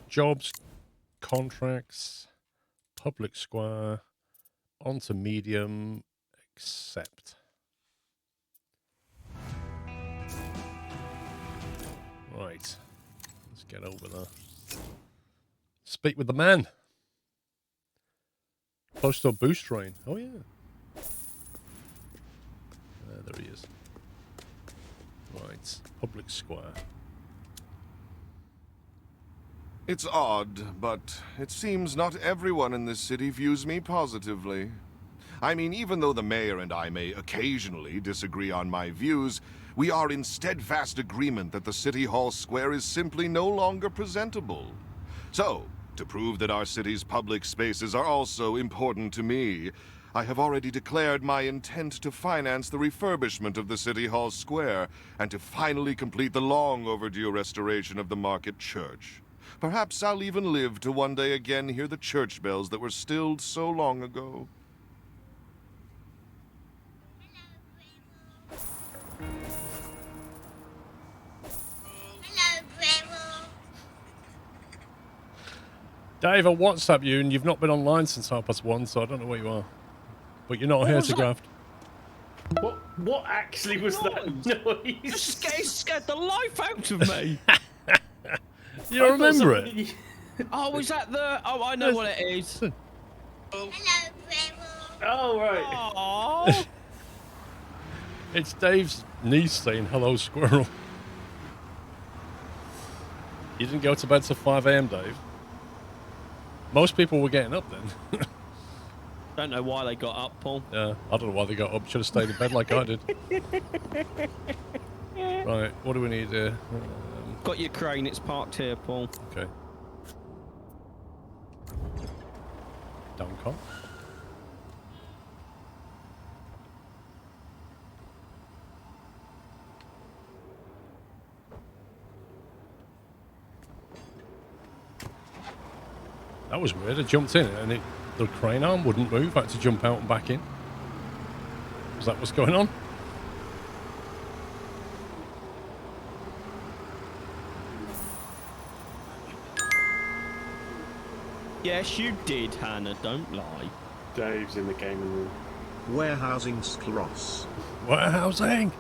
Jobs, contracts, public square, onto medium, accept. Right. Let's get over there. Speak with the man. Postal boost train. Oh, yeah. There he is. Right. Public square. It's odd, but it seems not everyone in this city views me positively. I mean, even though the mayor and I may occasionally disagree on my views, we are in steadfast agreement that the City Hall Square is simply no longer presentable. So, to prove that our city's public spaces are also important to me, I have already declared my intent to finance the refurbishment of the City Hall Square and to finally complete the long overdue restoration of the Market Church. Perhaps I'll even live to one day again hear the church bells that were stilled so long ago. Hello, Grandma. Dave, I WhatsApp you and you've not been online since 1:30, so I don't know where you are. But you're not here to graft. What actually was that noise? It scared the life out of me. You don't remember it? Oh, was that the... Oh, I know what it is. Hello, Grandma. Oh, right. Aww. It's Dave's niece saying, hello, squirrel. You didn't go to bed till 5 a.m., Dave? Most people were getting up then. Don't know why they got up, Paul. Yeah, I don't know why they got up. Should have stayed in bed like I did. Right, what do we need here? Got your crane, it's parked here, Paul. Okay. Downcom. That was weird. I jumped in and the crane arm wouldn't move. I had to jump out and back in. Was that what's going on? Yes, you did, Hannah. Don't lie. Dave's in the gaming room. Warehousing Skross. Warehousing!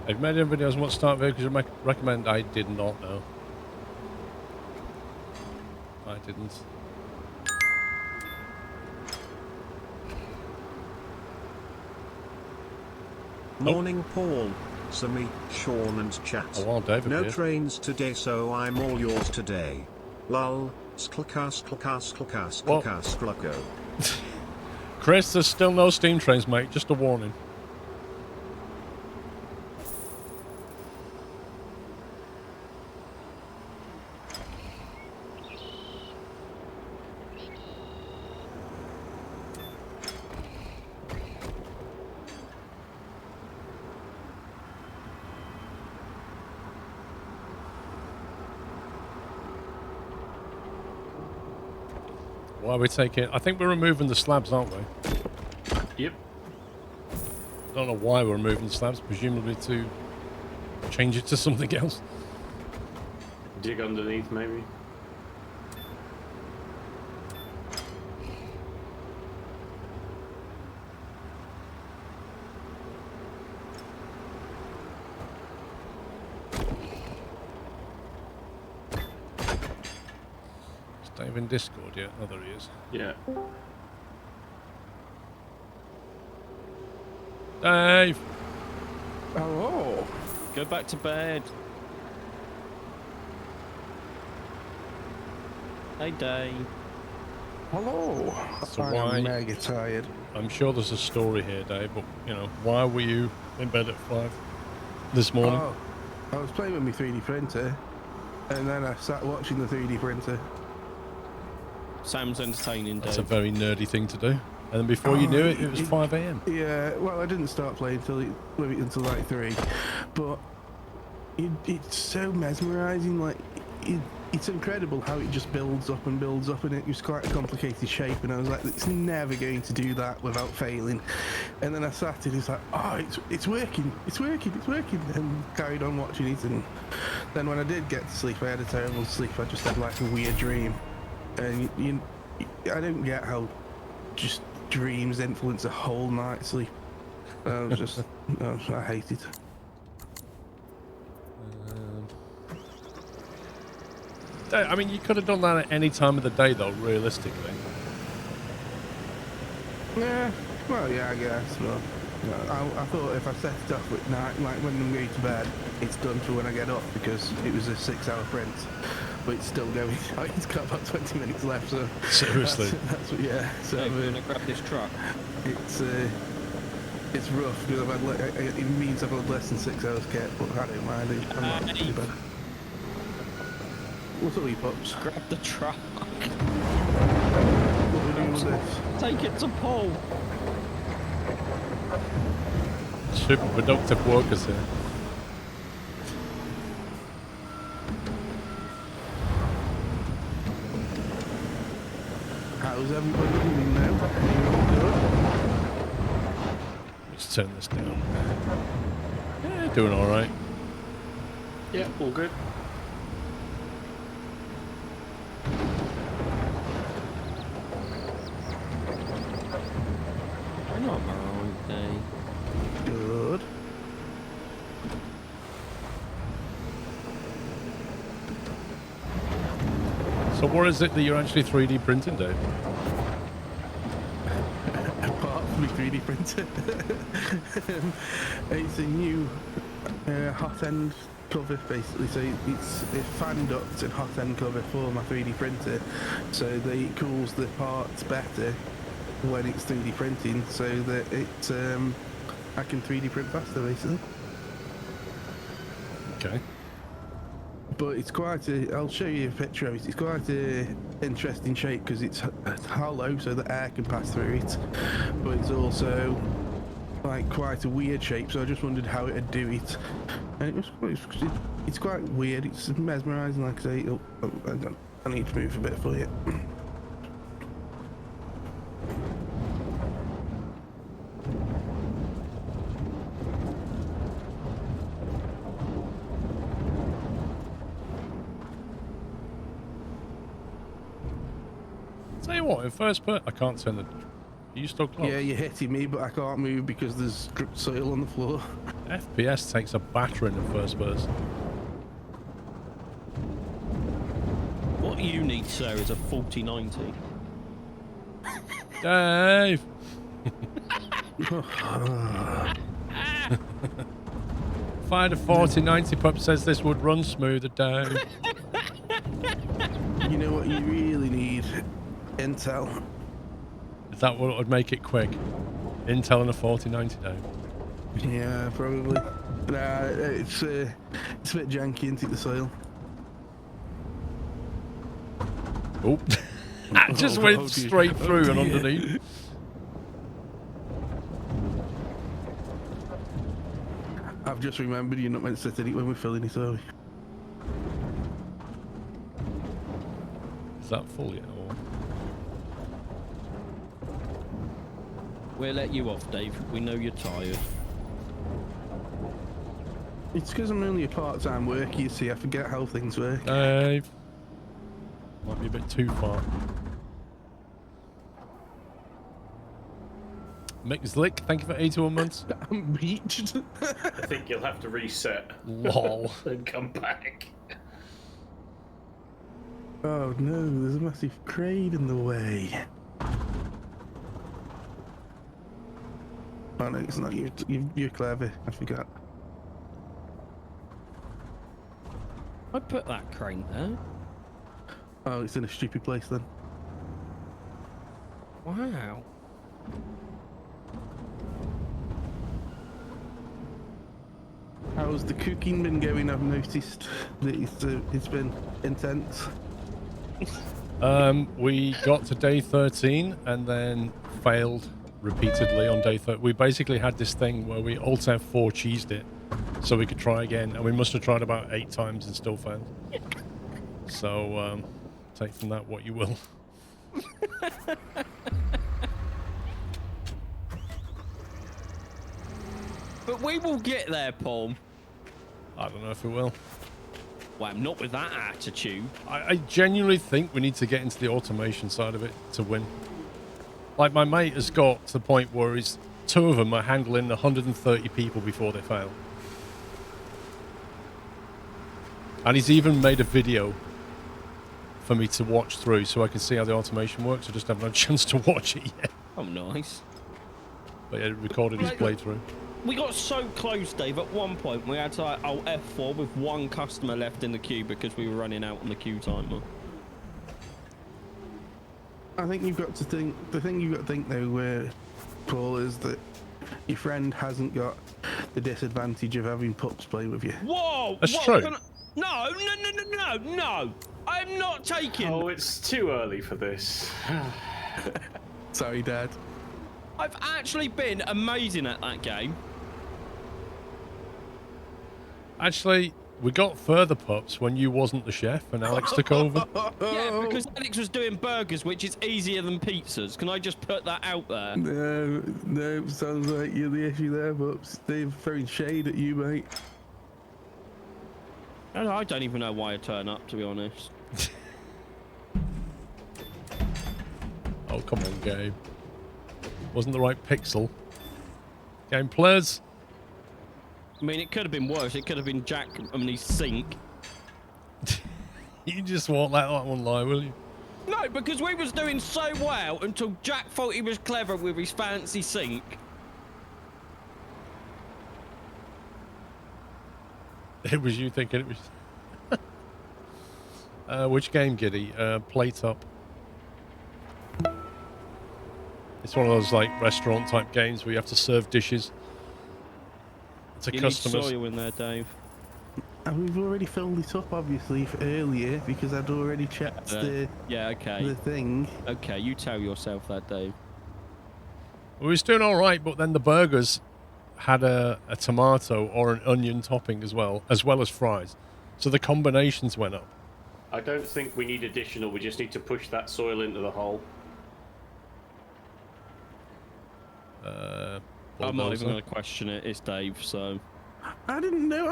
I've made any videos on what start vehicles you recommend. I did not know. I didn't. Morning, Paul, Sammy, Sean and chat. Oh, well, David no here. trains today, so I'm all yours today. Lol, sklkas, sklkas, sklkas, Well- sklkas, skloko. Chris, there's still no steam trains, mate. Just a warning. Why are we taking... I think we're removing the slabs, aren't we? Yep. Don't know why we're removing the slabs, presumably to change it to something else. Dig underneath, maybe. Is Dave in Discord yet? Oh, there he is. Yeah. Dave! Oh. Go back to bed. Hey, Dave. Hello. So I why- am mega tired. I'm sure there's a story here, Dave, but, you know, why were you in bed at 5 this morning? Oh, I was playing with my 3D printer, and then I sat watching the 3D printer. Sounds entertaining, That's a Dave. very nerdy thing to do. And then before you knew it, it was 5 a.m. Yeah, well, I didn't start playing until like 3, but it's so mesmerising. Like, it's incredible how it just builds up and builds up, and it was quite a complicated shape. And I was like, it's never going to do that without failing. And then I sat and it's like, oh, it's working, and carried on watching it. And then when I did get to sleep, I had a terrible sleep. I just had like a weird dream, and I don't get how just dreams influence a whole night's sleep. I was just, I hate it. I mean, you could have done that at any time of the day, though, realistically. Yeah, well, yeah, I guess. Well, I thought if I set it up at night, like when I'm going to bed, it's done for when I get up, because it was a 6-hour print. But it's still going. It's got about 20 minutes left, so... Seriously? That's what, yeah. So Dave, you want to grab this truck? It's rough, because it means I've had less than 6 hours kept, but I don't mind it. I'm not too bad. What's up, you pups? Grab the truck. What are we doing with this? Take it to Paul. Super productive workers here. How's everybody doing now? Anyone good? Let's turn this down. Yeah, doing all right. Yeah, all good. I'm not my own day. Good. So what is it that you're actually 3D printing, Dave? Apart from my 3D printer. It's a new hot end cover, basically. So it's a fan duct and hot end cover for my 3D printer, so that it cools the parts better when it's 3D printing, so that I can 3D print faster, basically. Okay. But it's quite I'll show you a picture of it. It's quite a interesting shape, because it's hollow, so the air can pass through it. But it's also like quite a weird shape, so I just wondered how it'd do it. And it's quite weird. It's mesmerising, like I say. Oh, I need to move a bit for you. Tell you what, in first person, I can't turn the. Are you still close? Yeah, you're hitting me, but I can't move because there's dripped soil on the floor. FPS takes a battering in first person. What you need, sir, is a 4090. Dave! If I had a 4090 pup says this would run smoother, Dave. You know what you really need? Intel. Is that what would make it quick? Intel and a 4090, Dave. Yeah, probably. Nah, it's a bit janky, isn't it, the soil? Oh. That just went straight through and underneath. I've just remembered you're not meant to sit in it when we're filling it, are we? Is that full yet? Or? We'll let you off, Dave. We know you're tired. It's because I'm only a part-time worker, you see. I forget how things work. Dave. Might be a bit too far. Mick Zlick, thank you for 81 months. I'm reached. I think you'll have to reset Lol. and come back. Oh no, there's a massive crane in the way. Oh no, it's not you. You're clever. I forgot. I put that crane there. Oh, it's in a stupid place then. Wow. How's the cooking been going? I've noticed that it's been intense. We got to day 13 and then failed repeatedly on day 30. We basically had this thing where we Alt F4 cheesed it so we could try again, and we must have tried about 8 times and still failed. So, take from that what you will. But we will get there, Paul. I don't know if it will. Well, not with that attitude. I genuinely think we need to get into the automation side of it to win. Like, my mate has got to the point where he's, 2 of them are handling 130 people before they fail. And he's even made a video for me to watch through so I can see how the automation works. I just haven't had a chance to watch it yet. Oh, nice. But yeah, recorded his playthrough. We got so close, Dave. At one point, we had to like, F4 with 1 customer left in the queue because we were running out on the queue timer. I think you've got to think. The thing you've got to think though, Paul, is that your friend hasn't got the disadvantage of having pups play with you. Whoa! That's whoa, true. No! I'm not taking. Oh, it's too early for this. Sorry, Dad. I've actually been amazing at that game. Actually, we got further pups when you wasn't the chef and Alex took over. Yeah, because Alex was doing burgers, which is easier than pizzas. Can I just put that out there? No, sounds like you're the issue there, Pups. They've thrown shade at you, mate. I don't even know why I turn up, to be honest. Oh, come on, Gabe. Wasn't the right pixel. Game players. I mean, it could have been worse. It could have been Jack and his sink. You just won't let that one lie, will you? No, because we was doing so well until Jack thought he was clever with his fancy sink. It was you thinking it was... which game, Giddy? Plate Up. It's one of those, like, restaurant-type games where you have to serve dishes to customers. You need soil in there, Dave. And we've already filled it up, obviously, for earlier, because I'd already checked the thing. Okay, you tell yourself that, Dave. We was doing all right, but then the burgers had a tomato or an onion topping as well as fries. So the combinations went up. I don't think we need additional. We just need to push that soil into the hole. I'm not even going to question it. It's Dave, so... I didn't know.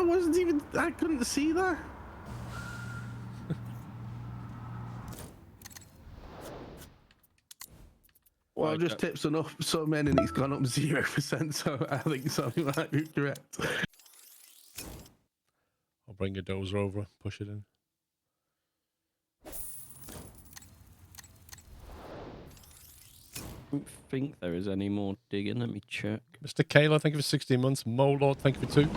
I couldn't see that. Well, I've just tipped some in and it's gone up 0%, so I think something might be correct. I'll bring a dozer over, push it in. I don't think there is any more digging. Let me check. Mr. Kayla, thank you for 16 months. Molord, thank you for 2.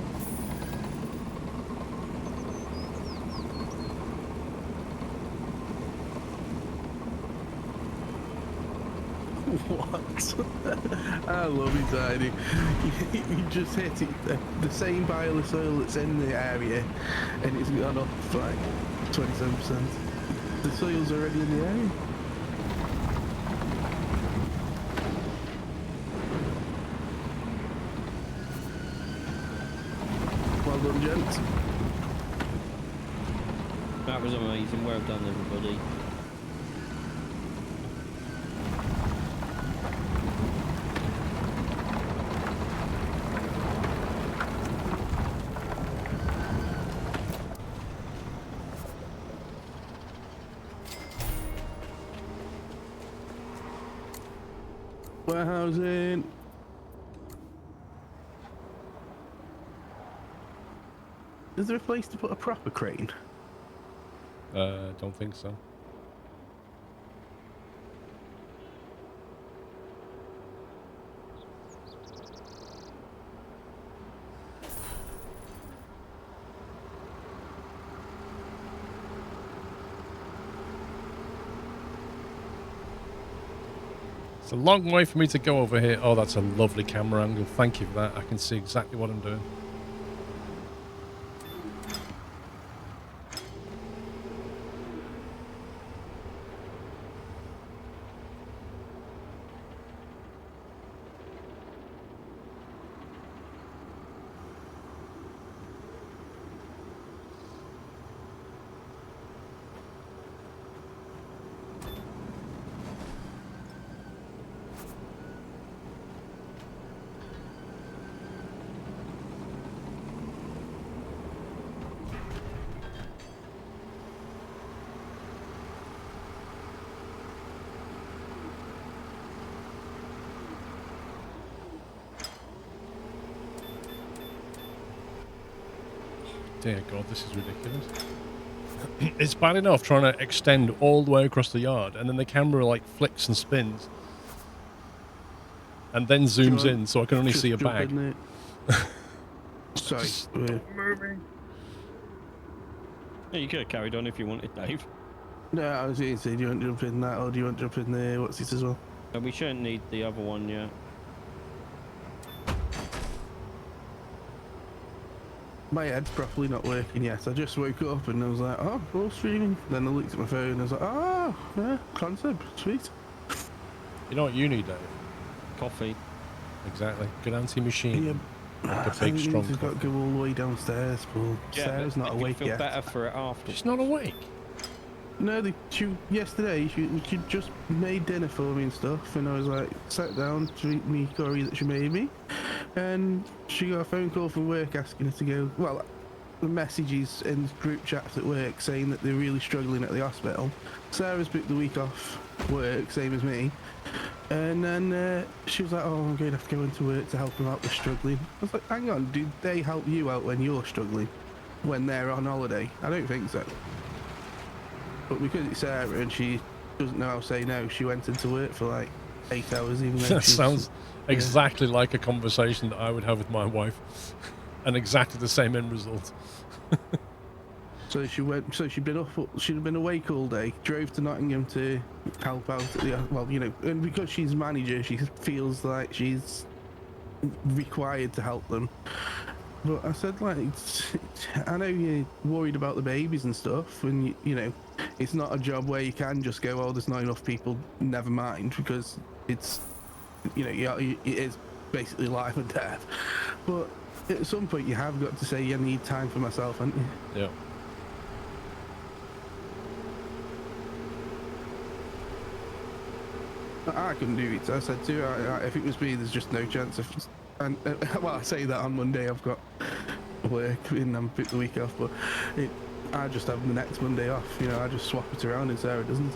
What? I love it, Tiny. You just hit it, the same pile of soil that's in the area, and it's gone up like 27%. The soil's already in the area. Well done, gents. That was amazing. Well done, everybody. Warehousing. Is there a place to put a proper crane? Don't think so. It's a long way for me to go over here. Oh, that's a lovely camera angle. Thank you for that. I can see exactly what I'm doing. dear God, this is ridiculous. It's bad enough trying to extend all the way across the yard, and then the camera like flicks and spins, and then zooms in, so I can only see a bag. Sorry. Moving. Yeah, you could have carried on if you wanted, Dave. No, I was going to say, do you want to jump in that, or do you want to jump in there? What's this as well? And we shouldn't need the other one yet. My head's properly not working yet. I just woke up and I was like, oh, all streaming. Then I looked at my phone and I was like, oh, yeah, concept, sweet. You know what you need, Dave? Coffee. Exactly. Good anti-machine. Yeah. Like a I big, think strong we've got to go all the way downstairs, but Sarah's not awake feel yet. better for it after. She's not awake. No, yesterday she just made dinner for me and stuff, and I was like, sat down to eat me curry that she made me, and she got a phone call from work asking her to go. Well, the messages in group chats at work saying that they're really struggling at the hospital. Sarah's booked the week off work, same as me, and then she was like, oh, I'm going to have to go into work to help them out with struggling. I was like, hang on, do they help you out when you're struggling, when they're on holiday? I don't think so. But because it's Sarah and she doesn't know how to say no, she went into work for like 8 hours, even though That sounds exactly like a conversation that I would have with my wife, and exactly the same end result. So she went. So she'd been awake all day. Drove to Nottingham to help out at the, well, you know, and because she's manager, she feels like she's required to help them. But I said, like, I know you're worried about the babies and stuff, and you know, it's not a job where you can just go, oh, there's not enough people, never mind, because it's, you know, it is basically life and death. But at some point, you have got to say, I need time for myself, haven't you? Yeah. I couldn't do it. I said to her, if it was me, there's just no chance of. And well, I say that on Monday I've got work and I'm picked the week off, but I just have the next Monday off. You know, I just swap it around and Sarah doesn't.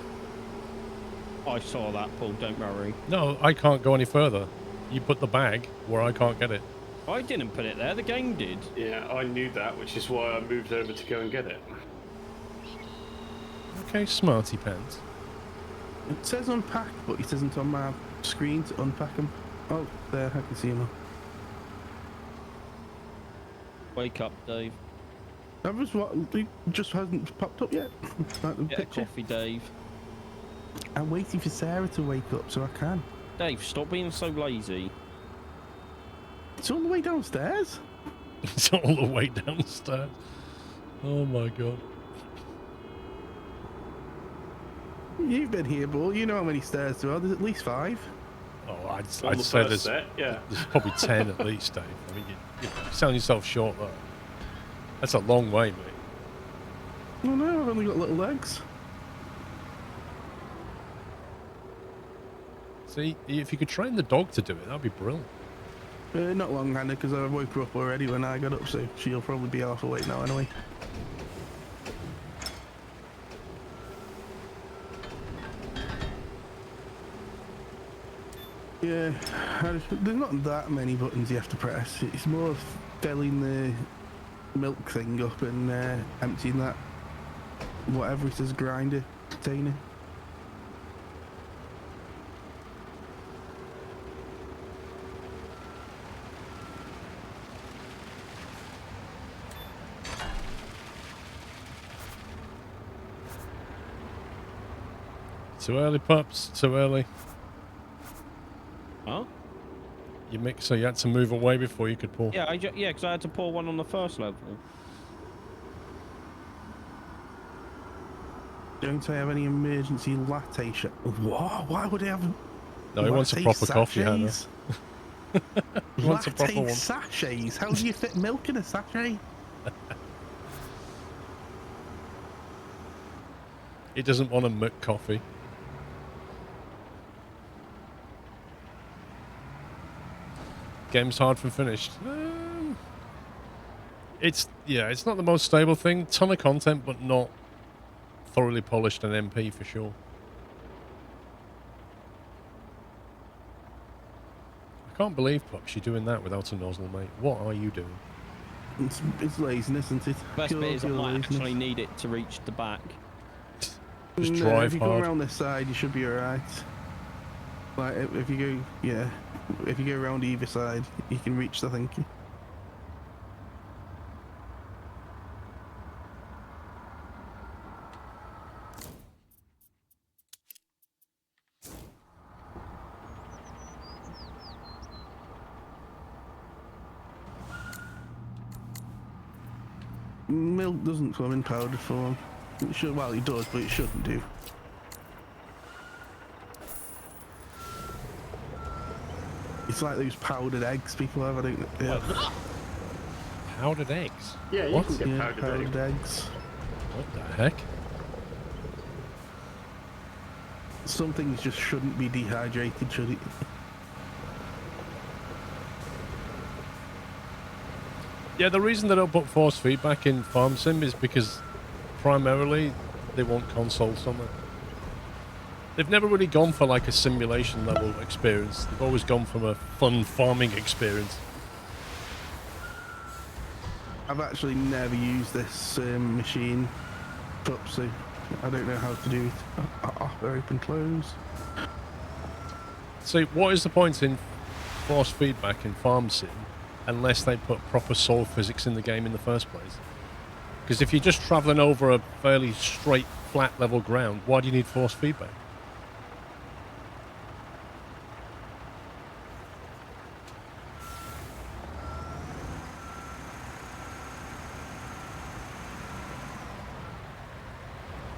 I saw that, Paul. Don't worry. No, I can't go any further. You put the bag where I can't get it. I didn't put it there. The game did. Yeah, I knew that, which is why I moved over to go and get it. Okay, smarty pants. It says unpack, but it isn't on my screen to unpack them. Oh, there, I can see them. Wake up, Dave. That was what it just hasn't popped up yet. Like the Get a picture. coffee, Dave. I'm waiting for Sarah to wake up so I can. Dave, stop being so lazy. It's all the way downstairs. It's all the way downstairs. Oh my God. You've been here, Bull. You know how many stairs there are. There's at least 5. Oh, On I'd the say first there's set, yeah. probably 10 at least, Dave. I mean, you sound yourself short there. That's a long way, mate. Oh no, I've only got little legs. See, if you could train the dog to do it, that'd be brilliant. Not long-handed, because I woke her up already when I got up, so she'll probably be half awake now anyway. Yeah, there's not that many buttons you have to press. It's more filling the milk thing up and emptying that, whatever it is, grinder container. Too early, pups. Too early. Huh? Your mixer, you had to move away before you could pour. Yeah, because I had to pour one on the first level. Don't I have any emergency latte shot? What? Why would I have? No, he wants a proper coffee, Hannah. He wants a proper Latte one. sachets? How do you fit milk in a sachet? He doesn't want a Mc coffee. Game's hard from finished. It's not the most stable thing. Ton of content, but not thoroughly polished and MP for sure. I can't believe, Pups, you're doing that without a nozzle, mate. What are you doing? It's laziness, isn't it? Best bit is I might laziness. actually need it to reach the back. Just No, drive if you go hard. around this side, you should be alright. Like, if you go, yeah, if you go around either side, you can reach the thing. Milk doesn't come in powder form. It should, well, it does, but it shouldn't do. It's like those powdered eggs people have. I don't know. Yeah, Powdered eggs? Yeah, you What? can get yeah, powdered egg. eggs. What the heck? Some things just shouldn't be dehydrated, should it? Yeah, the reason they don't put force feedback in Farm Sim is because primarily they want consoles on it. They've never really gone for like a simulation level experience. They've always gone from a fun farming experience. I've actually never used this machine, so I don't know how to do it. Open, close. So what is the point in force feedback in Farm Sim unless they put proper soil physics in the game in the first place? Because if you're just travelling over a fairly straight, flat level ground, why do you need force feedback?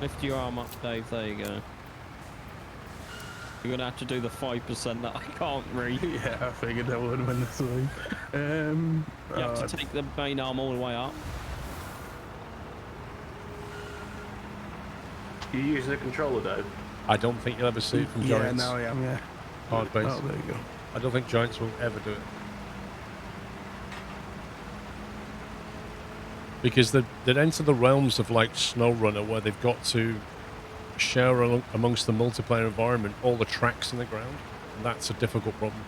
Lift your arm up, Dave. There you go. You're gonna have to do the 5% that I can't read. Yeah, I figured I would when this way. You have to take the main arm all the way up. You're using a controller, though. I don't think you'll ever see it from yeah, Giants. now I am, yeah. Hard base. Oh, there you go. I don't think Giants will ever do it. Because they'd enter the realms of like SnowRunner where they've got to share amongst the multiplayer environment all the tracks in the ground. And that's a difficult problem.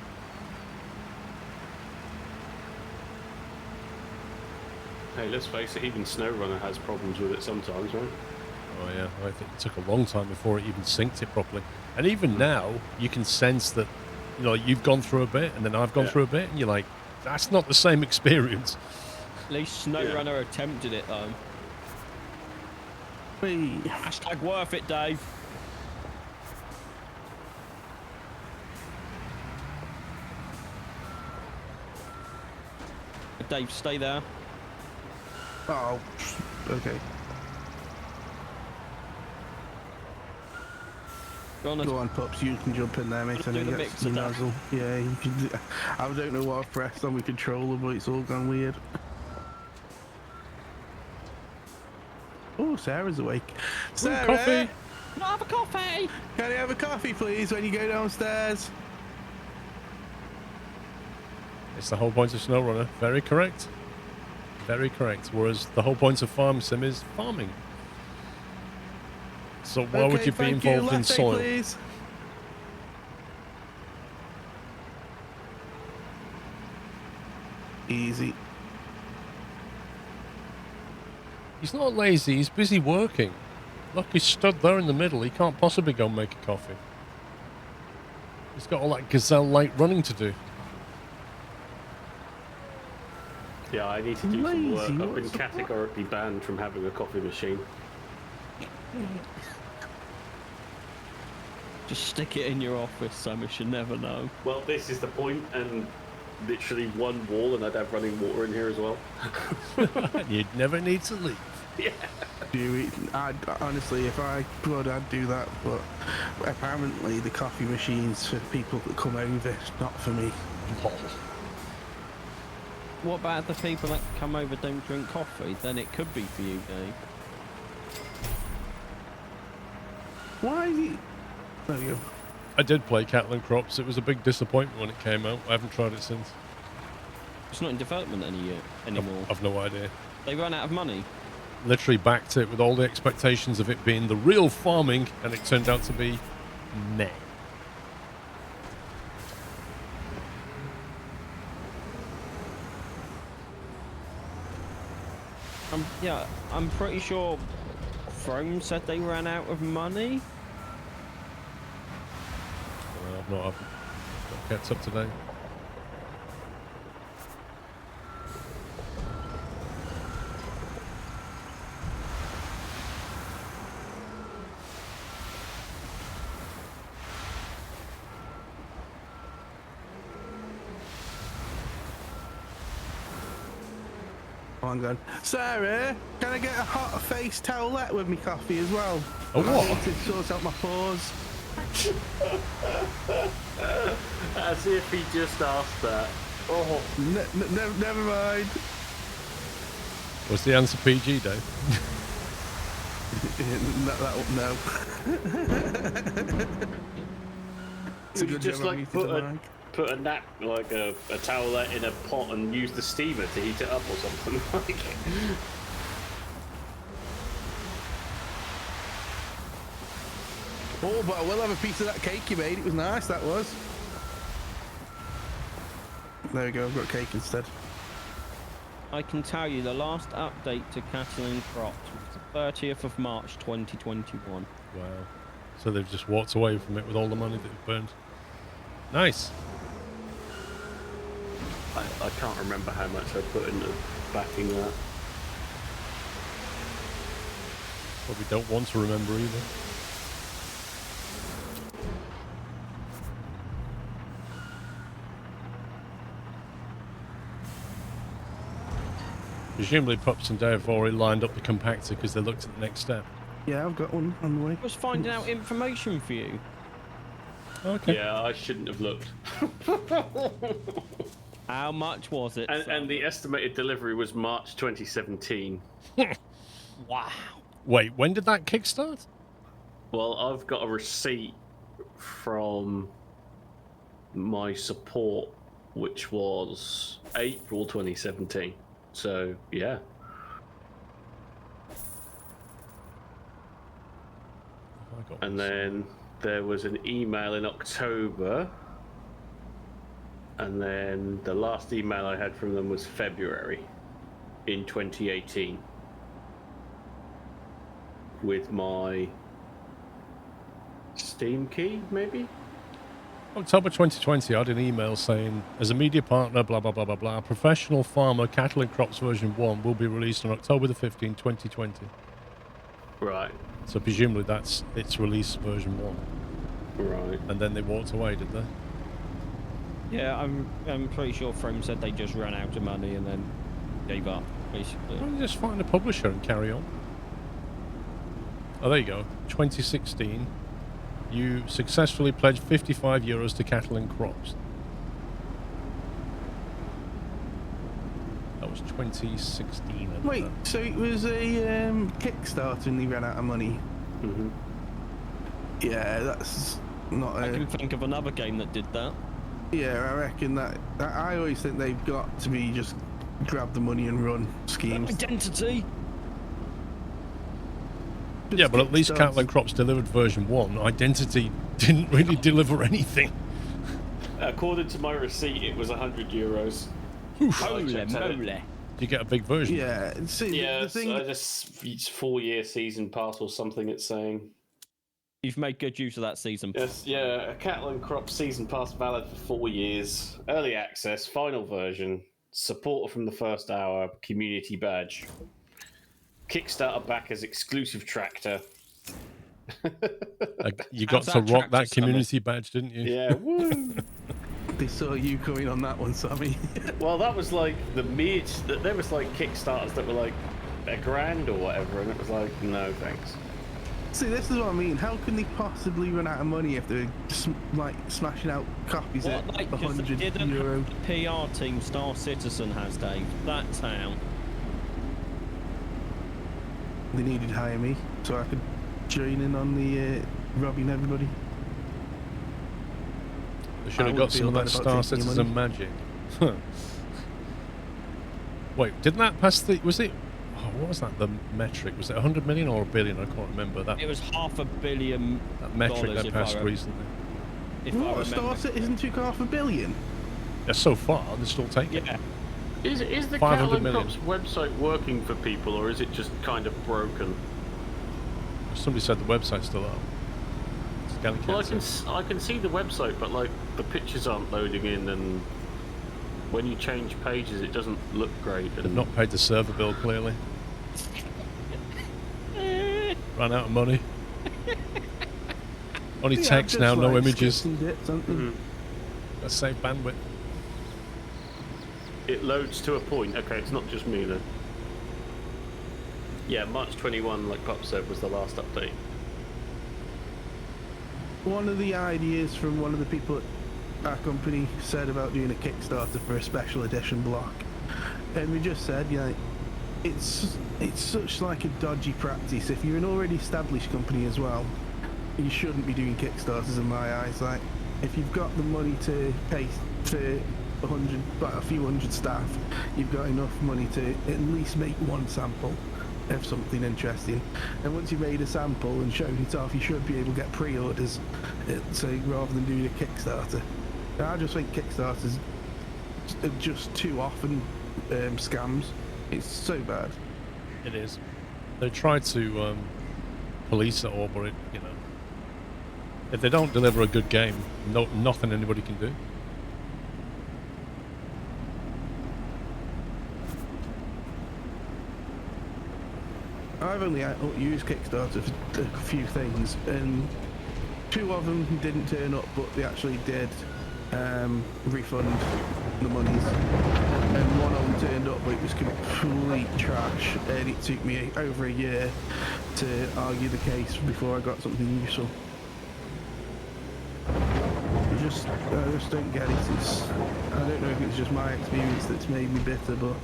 Hey, let's face it, even SnowRunner has problems with it sometimes, right? Oh yeah, I think it took a long time before it even synced it properly. And even now, you can sense that, you know, you've gone through a bit and then I've gone through a bit and you're like, that's not the same experience. At least SnowRunner attempted it though. Whee. Hashtag worth it, Dave. Dave, stay there. Oh, okay. Go on, Go on, Pups, you can jump in there, mate. Just I know do the you got mixer, some Dan. nozzle. Yeah, you can do, I don't know what I've pressed on my controller, but it's all gone weird. Oh, Sarah's awake. Sarah! Coffee! Can I have a coffee? Can I have a coffee, please, when you go downstairs? It's the whole point of SnowRunner. Very correct. Very correct. Whereas the whole point of Farm Sim is farming. So why would you be thank involved in Latte, soil? Please. Easy. He's not lazy, he's busy working. Look, he's stood there in the middle. He can't possibly go and make a coffee. He's got all that gazelle-like running to do. Yeah, I need to do some work. Lazy, I've been what's the point? categorically banned from having a coffee machine. Just stick it in your office, Sam. You should never know. Well, this is the point, and literally one wall, and I'd have running water in here as well. You'd never need to leave. Honestly, if I could, I'd do that, but apparently the coffee machine's for people that come over, not for me. What about the people that come over don't drink coffee? Then it could be for you, Dave. Why is he... There you go. I did play Cattle and Crops. It was a big disappointment when it came out. I haven't tried it since. It's not in development anymore. I've no idea. They ran out of money. Literally backed it with all the expectations of it being the real farming, and it turned out to be meh. Yeah, I'm pretty sure Throne said they ran out of money. I've not kept up to date. Oh, I'm going, Sarah, can I get a hot face towelette with me coffee as well? A I what? need to sort out my pores. As if he just asked that. Oh, Never mind. What's the answer, PG, Dave? No. It's a you good just job I like muted the mic. put a like a towelette in a pot and use the steamer to heat it up or something. Like, Oh, but I will have a piece of that cake you made. It was nice, that was. There we go, I've got cake instead. I can tell you the last update to Cattle and Crops was the 30th of March 2021. Wow. So they've just walked away from it with all the money that they've burned. Nice. I can't remember how much I put into backing that. Probably don't want to remember either. Presumably Pups and Dave have already lined up the compactor because they looked at the next step. Yeah, I've got one on the way. I was finding out information for you. Okay. Yeah, I shouldn't have looked. How much was it? And the estimated delivery was March 2017. Wow. Wait, when did that kickstart? Well, I've got a receipt from my support, which was April 2017. So, yeah. And then there was an email in October. And then the last email I had from them was February in 2018. With my Steam key, maybe? October 2020, I had an email saying, as a media partner, blah, blah, blah, blah, blah, Professional Farmer Cattle and Crops version 1 will be released on October the 15th, 2020. Right. So presumably that's its release version 1. Right. And then they walked away, did they? Yeah, I'm pretty sure Throne said they just ran out of money and then gave up, basically. Why don't you just find a publisher and carry on? Oh, there you go. 2016. You successfully pledged €55 to Cattle and Crops. That was 2016. Wait, so it was a Kickstarter and they ran out of money? Mm-hmm. Yeah, that's not I a... can think of another game that did that. Yeah, I reckon that... I always think they've got to be just grab the money and run schemes. Identity! Yeah, but at least Cattle and Crops delivered version 1. Identity didn't really deliver anything. According to my receipt, it was €100. Holy checked it. moly. Did you get a big version? Yeah, see, Yeah, the thing... it's 4-year season pass or something. It's saying. You've made good use of that season. Yes, yeah, a Cattle and Crop season pass valid for 4 years. Early access, final version, support from the first hour, community badge. Kickstarter back as exclusive tractor. You got How's to that rock that tractor community badge, didn't you? Yeah, woo! They saw you coming on that one, Sammy. Well, that was like the mid. There was like Kickstarters that were like $1,000 or whatever, and it was like, no thanks. See, this is what I mean. How can they possibly run out of money if they're like smashing out copies at What, like, 'cause they €100? didn't have the PR team Star Citizen has, Dave. That's how. They needed to hire me so I could join in on the robbing everybody. They should I have would got some feel of that bad Star about taking your Citizen magic. Wait, didn't that pass the... Was it... Oh, what was that, the metric? Was it 100 million or a billion? I can't remember. That It was $500 million. that metric that if passed I- recently. If I What, remember. Star Citizen took $500 million? Yeah, so far, they're still taking it. Yeah. Is the 500 Cattle and million. Crops website working for people, or is it just kind of broken? Somebody said the website's still up. Scanning Well, cancer. I can see the website, but like the pictures aren't loading in, and when you change pages, it doesn't look great. They've And not paid the server bill clearly. Ran out of money. Only Yeah, text just now, no like images. skips and dips, haven't they? Let's save bandwidth. it loads to a point. Okay, it's not just me then. Yeah, March 21, like Pop said, was the last update. One of the ideas from one of the people at our company said about doing a Kickstarter for a special edition block, and we just said, it's such like a dodgy practice. If you're an already established company as well, you shouldn't be doing Kickstarters in my eyes. Like, if you've got the money to pay for a few hundred staff, you've got enough money to at least make one sample of something interesting. And once you've made a sample and shown it off, you should be able to get pre-orders. So rather than doing a Kickstarter, I just think Kickstarters are just too often scams. It's so bad. It is. They try to police it all, but if they don't deliver a good game, nothing anybody can do. I've only used Kickstarter for a few things, and 2 of them didn't turn up, but they actually did refund the monies. And 1 of them turned up, but it was complete trash, and it took me over a year to argue the case before I got something useful. I just don't get it. I don't know if it's just my experience that's made me bitter, but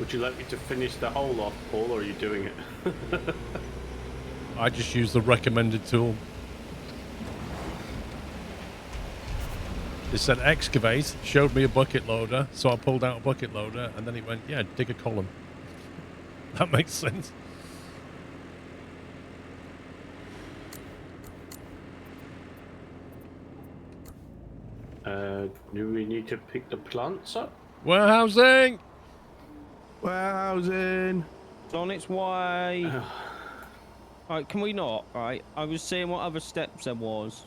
Would you like me to finish the whole off, Paul, or are you doing it? I just use the recommended tool. It said excavate, showed me a bucket loader, so I pulled out a bucket loader, and then it went, yeah, dig a column. That makes sense. Do we need to pick the plants up? Warehousing! warehousing. It's on its way. Right, can we not? Right, I was seeing what other steps there was.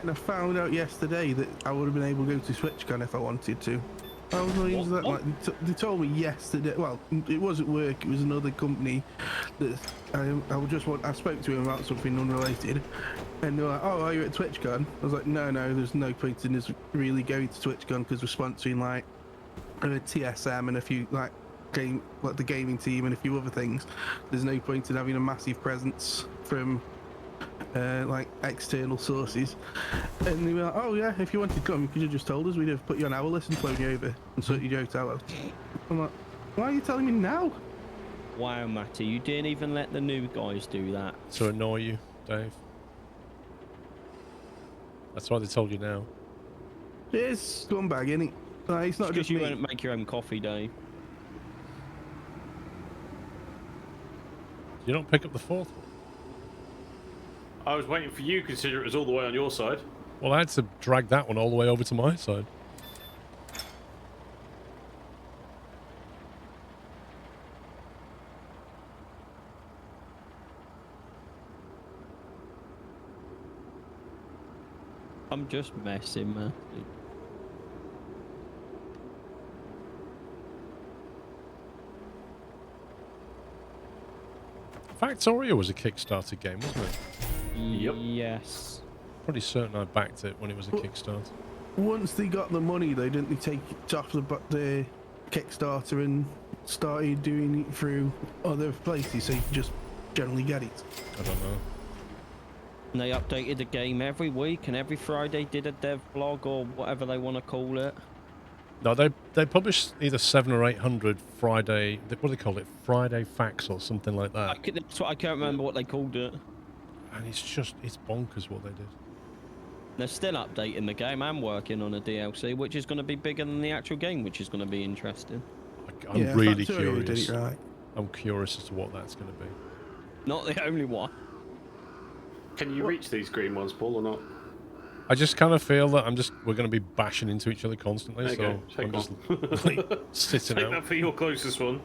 And I found out yesterday that I would have been able to go to TwitchCon if I wanted to. I was like, that? Like, they told me yesterday. Well, it wasn't work. It was another company that I spoke to him about something unrelated, and they were like, "Oh, are you at TwitchCon?" I was like, "No, there's no point in us really going to TwitchCon because we're sponsoring like a TSM and a few like the gaming team and a few other things. There's no point in having a massive presence from." Like external sources, and they were like, "Oh yeah, if you wanted to come, you could have just told us. We'd have put you on our list and flown you over and sorted your hotel out." I'm like, "Why are you telling me now?" Wow, Matty, you didn't even let the new guys do that. To annoy you, Dave. That's why they told you now. It's scumbag, innit? Like, it's not Because just you me. won't make your own coffee, Dave. You don't pick up the fourth one. I was waiting for you, considering it was all the way on your side. Well, I had to drag that one all the way over to my side. I'm just messing, man. Factorio was a Kickstarter game, wasn't it? Yep. Yes. Pretty certain I backed it when it was a Kickstarter. Once they got the money, though, didn't they take it off the Kickstarter and started doing it through other places so you can just generally get it? I don't know. And they updated the game every week, and every Friday did a dev blog or whatever they want to call it. No, they publish either 700 or 800 Friday. What do they call it? Friday facts or something like that. That's what I can't remember what they called it. And it's bonkers what they did. They're still updating the game and working on a DLC, which is going to be bigger than the actual game, which is going to be interesting. I'm really Factorio curious. did it right. I'm curious as to what that's going to be. Not the only one. Can you reach these green ones, Paul, or not? I just kind of feel that we're going to be bashing into each other constantly, There you so go. Take I'm just one. like, sitting Take out. that for your closest one.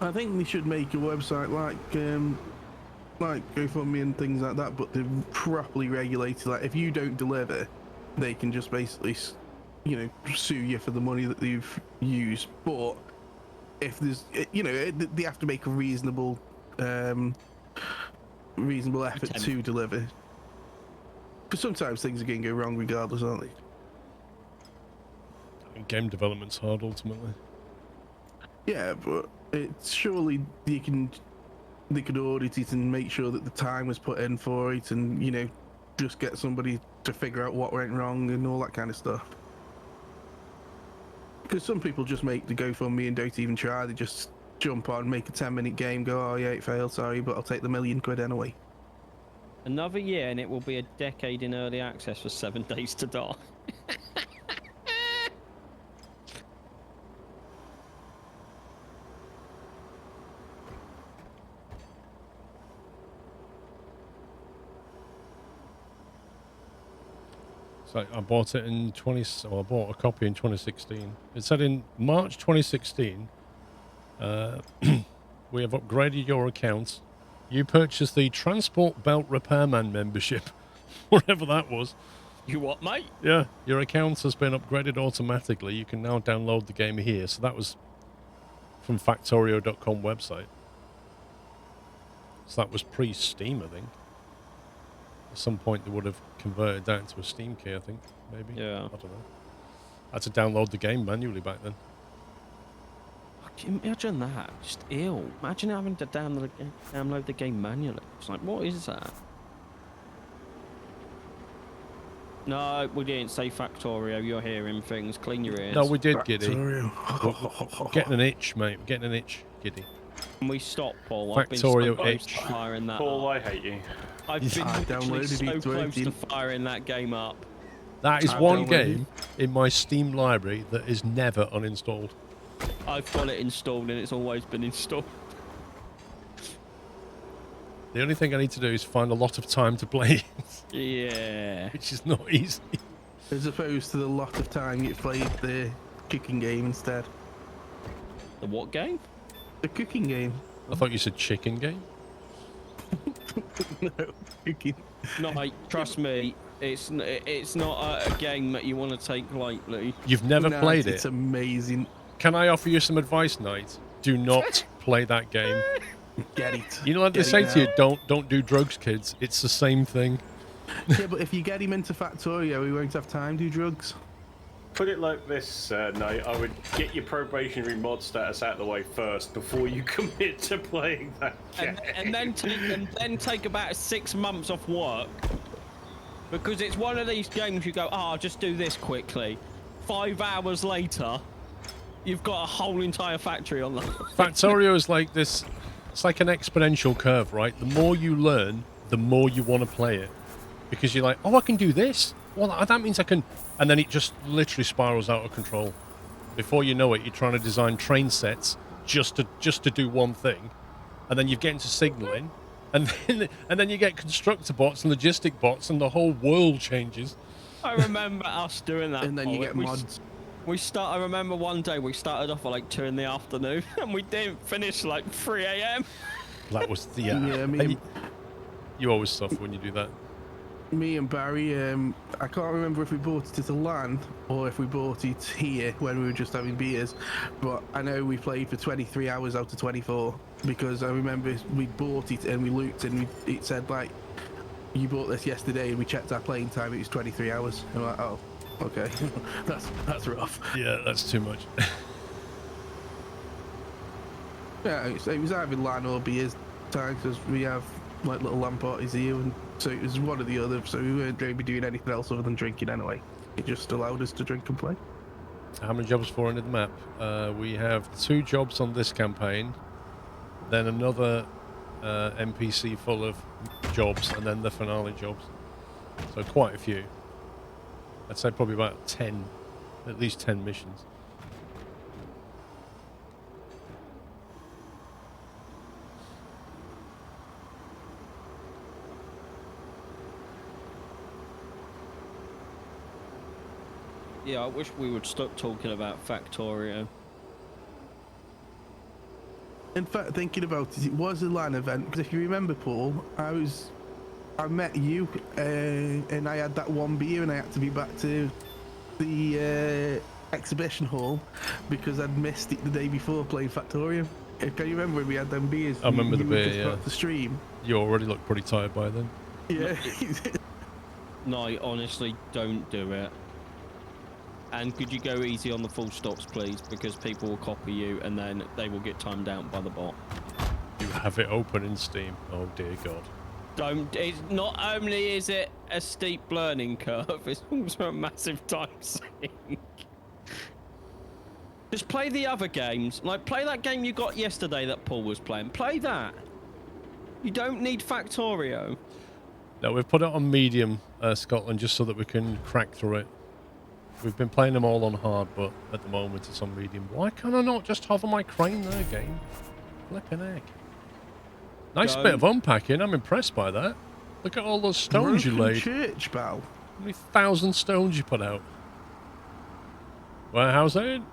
I think they should make a website like GoFundMe and things like that, but they're properly regulated. Like, if you don't deliver, they can just basically, sue you for the money that they've used. But if there's, they have to make a reasonable effort to deliver. Because sometimes things are going to go wrong regardless, aren't they? Game development's hard, ultimately. Yeah, but it's surely they could audit it and make sure that the time was put in for it, and just get somebody to figure out what went wrong and all that kind of stuff. Because some people just make the GoFundMe and don't even try. They just jump on, make a 10-minute game, go, oh yeah, it failed, sorry, but I'll take the £1,000,000 anyway. Another year and it will be a decade in early access for 7 Days to Die. So I bought it in I bought a copy in 2016. It said in March 2016, we have upgraded your account. You purchased the Transport Belt Repairman membership, whatever that was. You what, mate? Yeah, your account has been upgraded automatically. You can now download the game here. So that was from Factorio.com website. So that was pre-Steam, I think. At some point, they would have converted that into a Steam key, I think, maybe. Yeah. I don't know. I had to download the game manually back then. Can you imagine that? Just ill. Imagine having to download the game manually. It's like, what is that? No, we didn't say Factorio. You're hearing things. Clean your ears. No, we did, Giddy. Factorio. We're getting an itch, mate. We're getting an itch, Giddy. Can we stop, Paul? I've been Factorio so close itch. to firing that Paul, up. I hate you. I've been I literally downloaded so it close to 20. firing that game up. That is I've one downloaded game in my Steam library that is never uninstalled. I've got it installed and it's always been installed. The only thing I need to do is find a lot of time to play it, Yeah. which is not easy. As opposed to the lot of time you played the cooking game instead. The what game? The cooking game. I thought you said chicken game. No, cooking. No, mate, trust me, it's not a game that you want to take lightly. You've never No, played it's it. amazing. Can I offer you some advice, Knight? Do not play that game. Get it. You know what they Get say it to you? now. Don't do drugs, kids. It's the same thing. Yeah, but if you get him into Factorio, he won't have time to do drugs. Put it like this, Knight. I would get your probationary mod status out of the way first before you commit to playing that game. And then take about 6 months off work. Because it's one of these games you go, I'll just do this quickly. 5 hours later, you've got a whole entire factory on that. Factorio is like this. It's like an exponential curve, right? The more you learn, the more you want to play it. Because you're like, oh, I can do this. Well, that means I can... And then it just literally spirals out of control. Before you know it, you're trying to design train sets just to do one thing. And then you get into signaling. And then you get constructor bots and logistic bots, and the whole world changes. I remember us doing that. And then you Paul. get mods. I remember one day we started off at like 2 in the afternoon, and we didn't finish like 3 a.m. That was the... Yeah, I mean- you always suffer when you do that. Me and Barry, I can't remember if we bought it at a LAN or if we bought it here when we were just having beers, but I know we played for 23 hours out of 24 because I remember we bought it and we looked and it said like, you bought this yesterday and we checked our playing time, it was 23 hours. And I'm like, oh, okay, that's rough. Yeah, that's too much. Yeah, it was either LAN or beers time because we have like little LAN parties here, and so it was one or the other. So we weren't going to be doing anything else other than drinking anyway. It just allowed us to drink and play. How many jobs for into the map? We have 2 jobs on this campaign, then another NPC full of jobs, and then the finale jobs. So quite a few. I'd say probably about 10, at least 10 missions. Yeah, I wish we would stop talking about Factorio. In fact, thinking about it, it was a LAN event because if you remember, Paul, I met you and I had that one beer and I had to be back to the exhibition hall because I'd missed it the day before playing Factorio. Can you remember when we had them beers? I remember the you beer, just yeah. got the stream. You already look pretty tired by then. Yeah. No, honestly, don't do it. And could you go easy on the full stops, please? Because people will copy you and then they will get timed out by the bot. You have it open in Steam. Oh dear God. Don't. It's not only is it a steep learning curve, it's also a massive time sink. Just play the other games. Like, play that game you got yesterday that Paul was playing. Play that. You don't need Factorio. No, we've put it on medium, Scotland, just so that we can crack through it. We've been playing them all on hard, but at the moment it's on medium. Why can I not just hover my crane there, game? Flipping heck. Nice bit of unpacking. I'm impressed by that. Look at all those stones you laid. Church bell. How many 1,000 stones you put out? Well, how's that?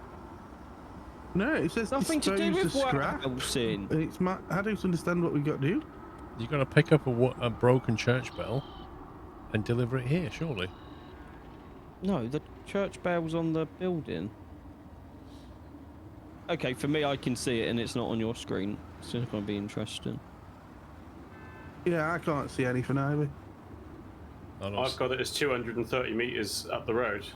No, it says Nothing to do with scrap. warehousing. It's I don't understand what we got to do. You're going to pick up a broken church bell and deliver it here, surely. No, the church bell's on the building. Okay, for me, I can see it and it's not on your screen. It's not going to be interesting. Yeah, I can't see anything either. I've got it as 230 meters up the road.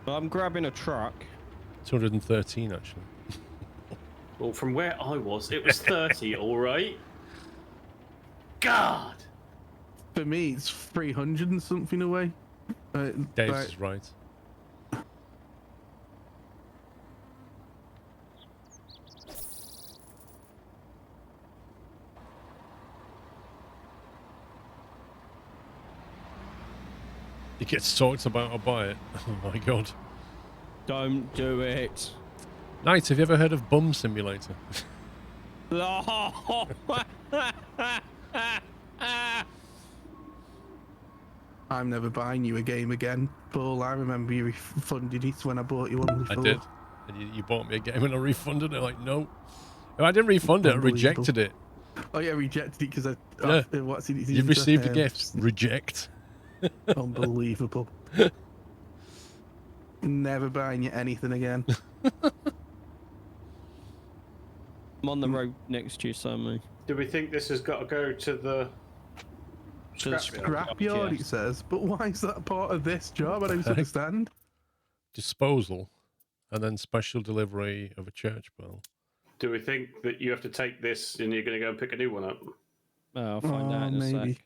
Well, I'm grabbing a truck. 213, actually. Well, from where I was, it was 30, all right? God! For me, it's 300 and something away. Dave's is right. He gets talked about, I'll buy it. Oh my God. Don't do it. Knight, have you ever heard of Bum Simulator? I'm never buying you a game again, Paul. I remember you refunded it when I bought you one before. I did. And you bought me a game and I refunded it. Like, no. I didn't refund it, I rejected it. Oh yeah, rejected it because what's it? You've received a gift. Reject. Unbelievable. Never buying you anything again. I'm on the road next to you, Sammy. Do we think this has got to go to the Scrapyard, yes. it says. But why is that part of this job? I don't understand. Disposal. And then special delivery of a church bell. Do we think that you have to take this and you're going to go and pick a new one up? I'll find out in a sec.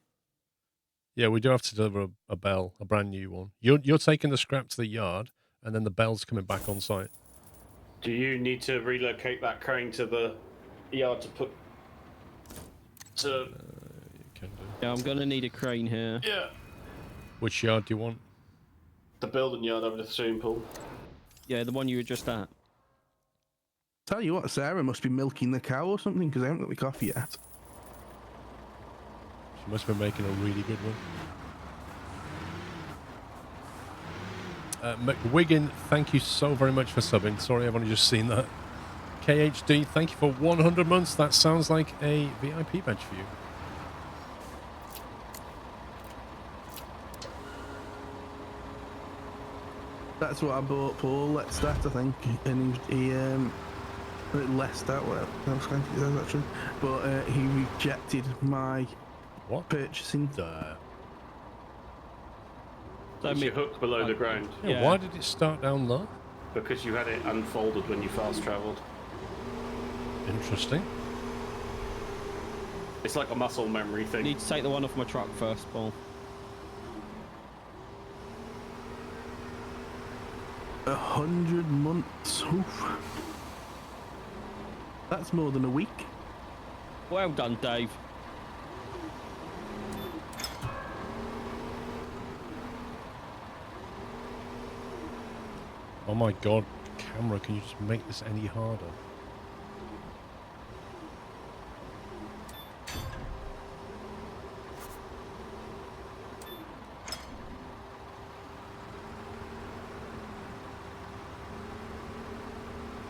Yeah, we do have to deliver a bell, a brand new one. You're taking the scrap to the yard, and then the bell's coming back on site. Do you need to relocate that crane to the yard to put... You can do. Yeah, I'm gonna need a crane here. Yeah. Which yard do you want? The building yard over the swimming pool. Yeah, the one you were just at. Tell you what, Sarah must be milking the cow or something because I haven't got the coffee yet. She must be making a really good one. McWiggin, thank you so very much for subbing. Sorry, I've only just seen that. KHD, thank you for 100 months. That sounds like a VIP badge for you. That's what I bought Paul Lestat, I think, and he Lestat, what else can I say actually? But he rejected my What? purchasing. So It's your hook below the ground. Yeah, Yeah. why did it start down there? Because you had it unfolded when you fast travelled. Interesting. It's like a muscle memory thing. Need to take the one off my truck first, Paul. 100 months. Oof. That's more than a week. Well done, Dave. Oh my god, camera, can you just make this any harder?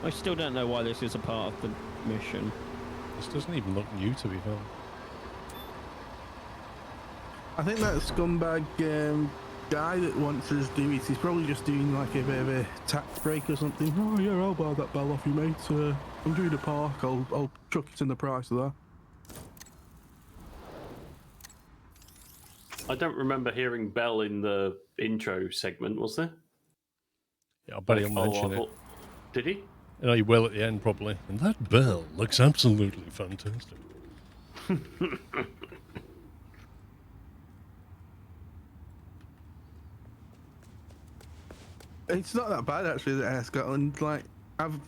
I still don't know why this is a part of the mission. This doesn't even look new, to be fair. I think that scumbag guy that wants us to do it, he's probably just doing like a bit of a tax break or something. Oh yeah, I'll buy that bell off you, mate. I'm doing a park, I'll chuck it in the price of that. I don't remember hearing Bell in the intro segment, was there? Yeah, I bet he'll mention it. Did he? You know, he will at the end, probably. And that bell looks absolutely fantastic. It's not that bad actually, the Air Scotland. Like I've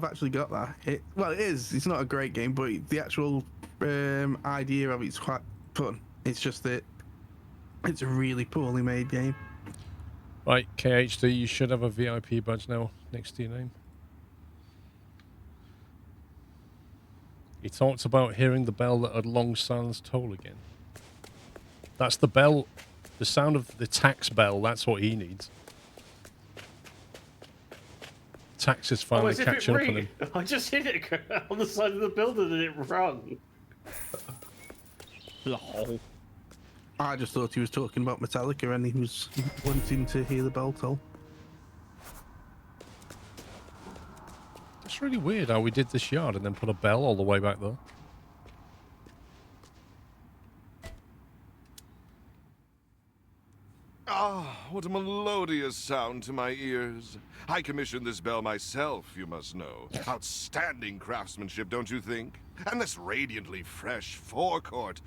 actually got that. Well, it is. It's not a great game, but the actual idea of it's quite fun. It's just that it's a really poorly made game. Right, KHD, you should have a VIP badge now next to your name. He talks about hearing the bell that had long silence toll again. That's the bell, the sound of the tax bell, that's what he needs. Tax is finally catching up on him. I just hit it on the side of the building and it rung. Lol. I just thought he was talking about Metallica and he was wanting to hear the bell toll. It's really weird how we did this yard and then put a bell all the way back there. Ah, what a melodious sound to my ears. I commissioned this bell myself, you must know. Outstanding craftsmanship, don't you think? And this radiantly fresh forecourt.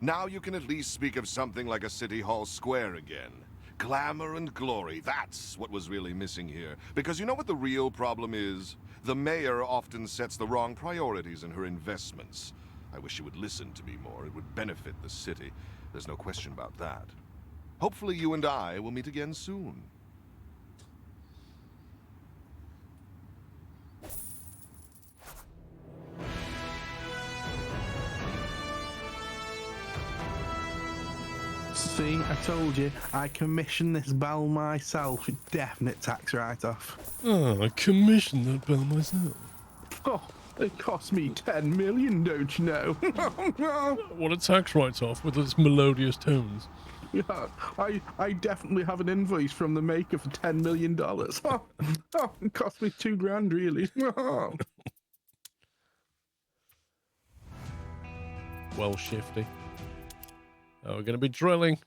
Now you can at least speak of something like a city hall square again. Glamour and glory, that's what was really missing here. Because you know what the real problem is? The mayor often sets the wrong priorities in her investments. I wish she would listen to me more. It would benefit the city. There's no question about that. Hopefully you and I will meet again soon. See, I told you, I commissioned this bell myself. Definite tax write-off. Oh, I commissioned that bell myself. Oh, it cost me 10 million, don't you know? What a tax write-off with its melodious tones. Yeah, I definitely have an invoice from the maker for $10 million. Oh, it cost me $2,000, really. Well, shifty. Oh, we're going to be drilling.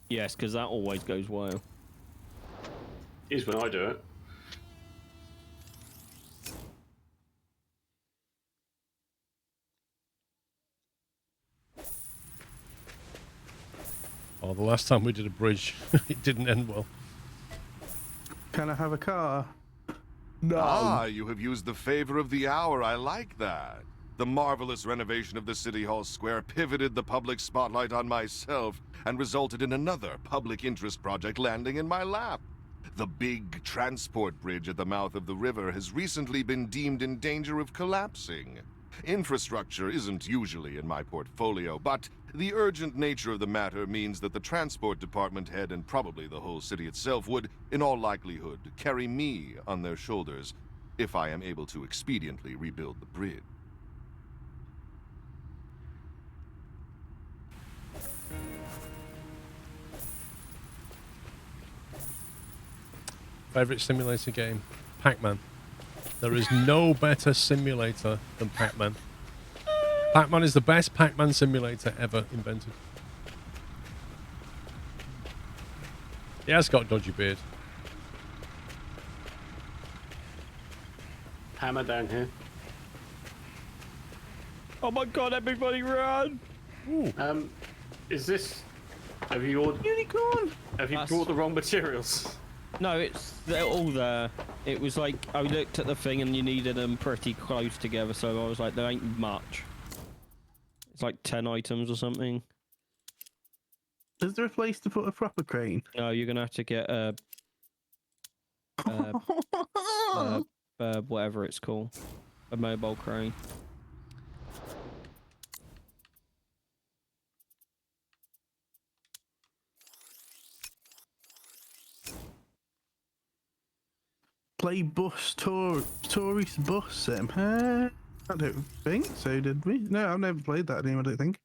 Yes, because that always goes well. Is when I do it. Oh, the last time we did a bridge, it didn't end well. Can I have a car? No. Ah, you have used the favor of the hour. I like that. The marvelous renovation of the City Hall Square pivoted the public spotlight on myself and resulted in another public interest project landing in my lap. The big transport bridge at the mouth of the river has recently been deemed in danger of collapsing. Infrastructure isn't usually in my portfolio, but the urgent nature of the matter means that the transport department head and probably the whole city itself would, in all likelihood, carry me on their shoulders if I am able to expediently rebuild the bridge. Favorite simulator game? Pac-Man. There is no better simulator than Pac-Man. Pac-Man is the best Pac-Man simulator ever invented. He has got a dodgy beard. Hammer down here. Oh my god, everybody run! Ooh. Is this? Have you ordered? Unicorn! Have you That's- brought the wrong materials? No, they're all there. It was like, I looked at the thing and you needed them pretty close together, so I was like, there ain't much. It's like 10 items or something. Is there a place to put a proper crane? No, you're gonna have to get a whatever it's called, a mobile crane. Play bus tourist bus sim? I don't think so, did we? No, I've never played that game, I don't think.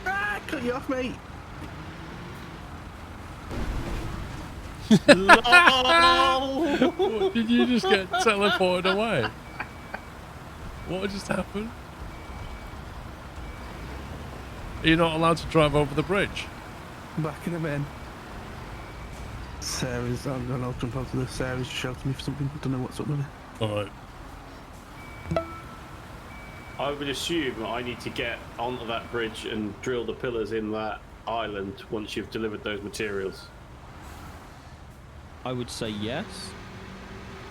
Ah, cut you off, mate. What, did you just get teleported away? What just happened? Are you not allowed to drive over the bridge? Back in a bin. Sarah's, I'm gonna jump onto this. Sarah's shouting me for something. I don't know what's up with it. Alright. I would assume I need to get onto that bridge and drill the pillars in that island once you've delivered those materials. I would say yes.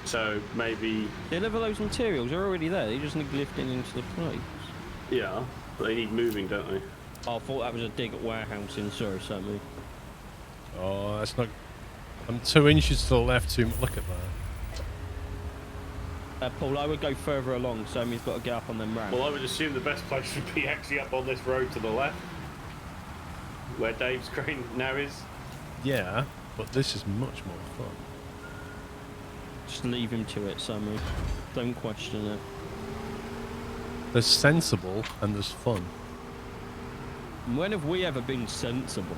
So maybe, Deliver those materials, they're already there, they just need lifting into the place. yeah, but they need moving, don't they? Oh, I thought that was a dig at warehousing, sorry, Sammy. Oh, that's not... I'm 2 inches to the left too much. Look at that. Paul, I would go further along, Sammy's got to get up on them ramps. Well, I would assume the best place would be actually up on this road to the left, where Dave's crane now is. Yeah, but this is much more fun. Just leave him to it, Sammy. Don't question it. There's sensible and there's fun. When have we ever been sensible?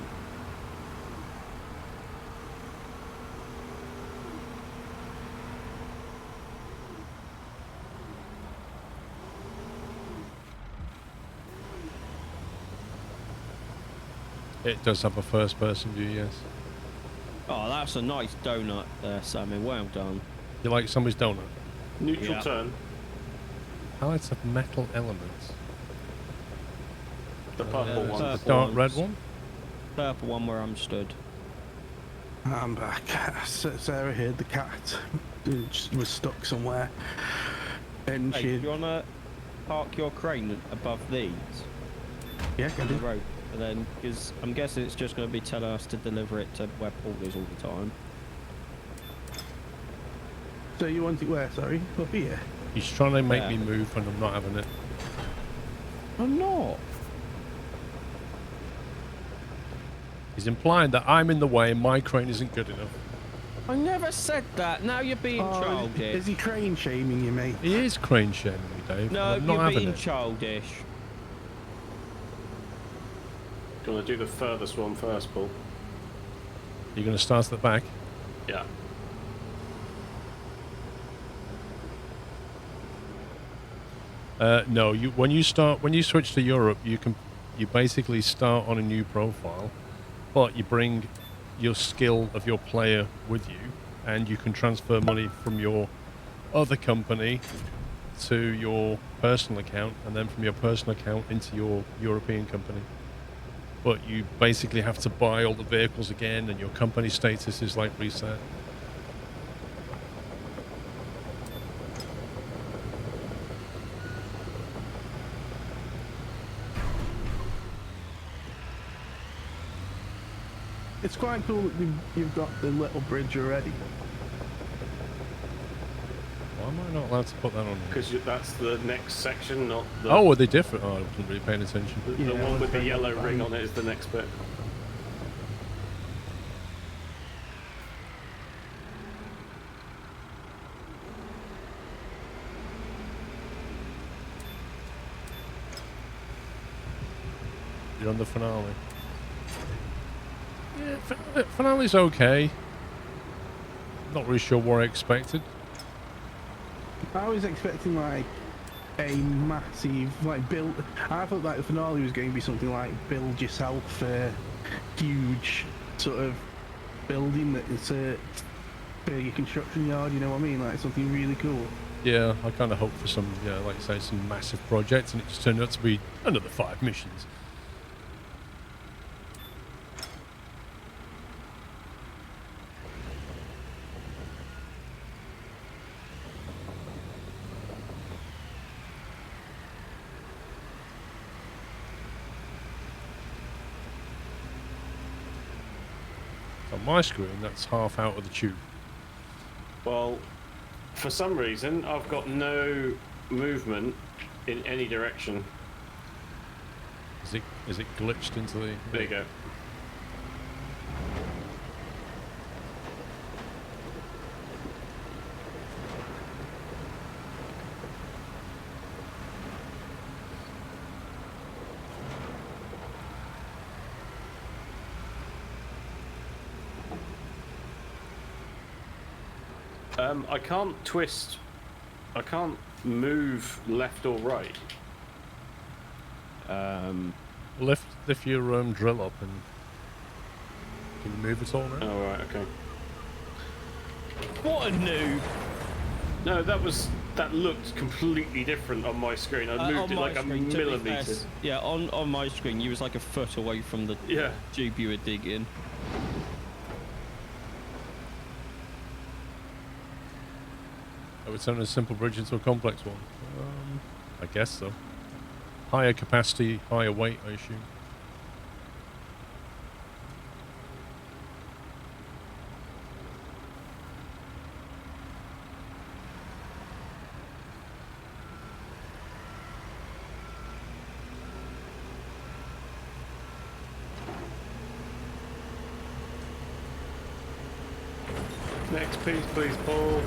It does have a first person view, yes. Oh, that's a nice donut there, Sammy. Well done. You like somebody's donut? Neutral Yeah. turn. Pallets of metal elements. The purple Yeah, one. The Purple dark ones. red one? Purple one where I'm stood. I'm back. Sarah heard the cat. She was stuck somewhere. And Hey, she... do you want to park your crane above these Yeah, can on the do. road? And then, because I'm guessing it's just going to be telling us to deliver it to where Paul is all the time. So you want it where, sorry? Up here? He's trying to make Yeah. me move and I'm not having it. I'm not. He's implying that I'm in the way and my crane isn't good enough. I never said that. Now you're being Oh, childish. is he crane shaming you, mate? He is crane shaming me, Dave. No, and I'm not you're having being it. childish. Do you want to do the furthest one first, Paul? You're going to start at the back? Yeah. No, when you switch to Europe, you basically start on a new profile, but you bring your skill of your player with you, and you can transfer money from your other company to your personal account, and then from your personal account into your European company. But you basically have to buy all the vehicles again, and your company status is like reset. It's quite cool that you've got the little bridge already. Why am I not allowed to put that on here? Because that's the next section, not the... Oh, are they different? Oh, I wasn't really paying attention. The Yeah, one with the okay. yellow ring on it is the next bit. You're on the finale. Yeah, finale's okay. Not really sure what I expected. I was expecting like a massive build. I thought like the finale was going to be something like build yourself a huge sort of building that is for your construction yard. You know what I mean? Like something really cool. Yeah, I kind of hoped for some, like you say, some massive project, and it just turned out to be another 5 missions. On my screen, that's half out of the tube. Well, for some reason, I've got no movement in any direction. Is it glitched into the... There you go. I can't twist. I can't move left or right. Lift your drill up and... Can you move it all now? Oh, right, okay. What a noob! No, that looked completely different on my screen. I moved it like a millimetre. Yeah, on my screen, you was like a foot away from the tube you were digging. I would turn a simple bridge into a complex one. I guess so. Higher capacity, higher weight, I assume. Next piece, please, Paul.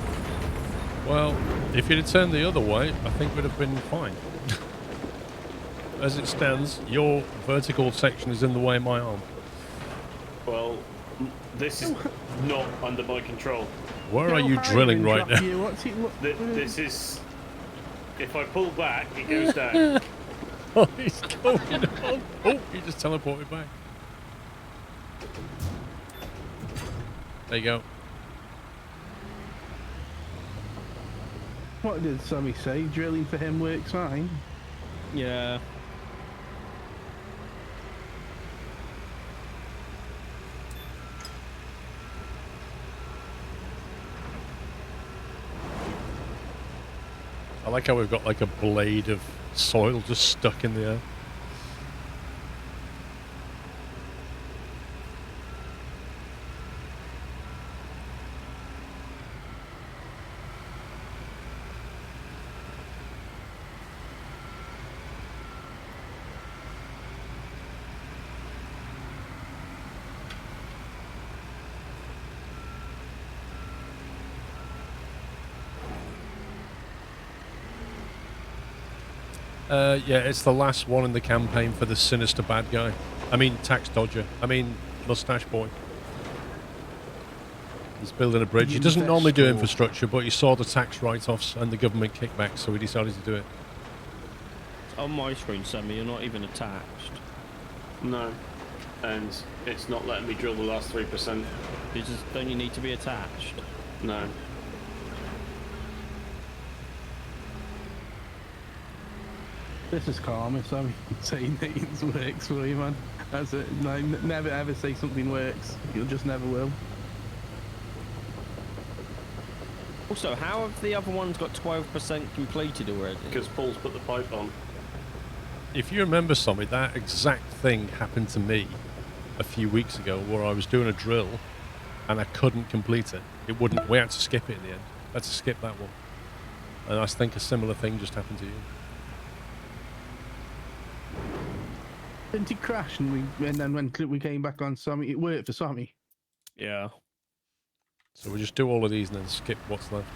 Well, if you'd have turned the other way, I think we'd have been fine. As it stands, your vertical section is in the way of my arm. Well, this is not under my control. Where are you drilling right now? This is... If I pull back, it goes down. Oh, he's going on. Oh, he just teleported back. There you go. What did Sammy say? Drilling for him works fine. Yeah. I like how we've got like a blade of soil just stuck in the air. Yeah, it's the last one in the campaign for the sinister bad guy. I mean, tax dodger. I mean, mustache boy. He's building a bridge. He doesn't normally do infrastructure, but he saw the tax write-offs and the government kickbacks, so he decided to do it. On my screen, Sammy, you're not even attached. No. And it's not letting me drill the last 3%. Don't you need to be attached? No. This is karma, Sammy. Saying things works for you, man. That's it. No, never ever say something works. You'll just never will. Also, how have the other ones got 12% completed already? Because Paul's put the pipe on. If you remember, Sommy, that exact thing happened to me a few weeks ago where I was doing a drill and I couldn't complete it. It wouldn't. We had to skip it in the end. I had to skip that one. And I think a similar thing just happened to you. Didn't it crash and then when we came back on Sammy, it worked for Sammy? Yeah. So we just do all of these and then skip what's left.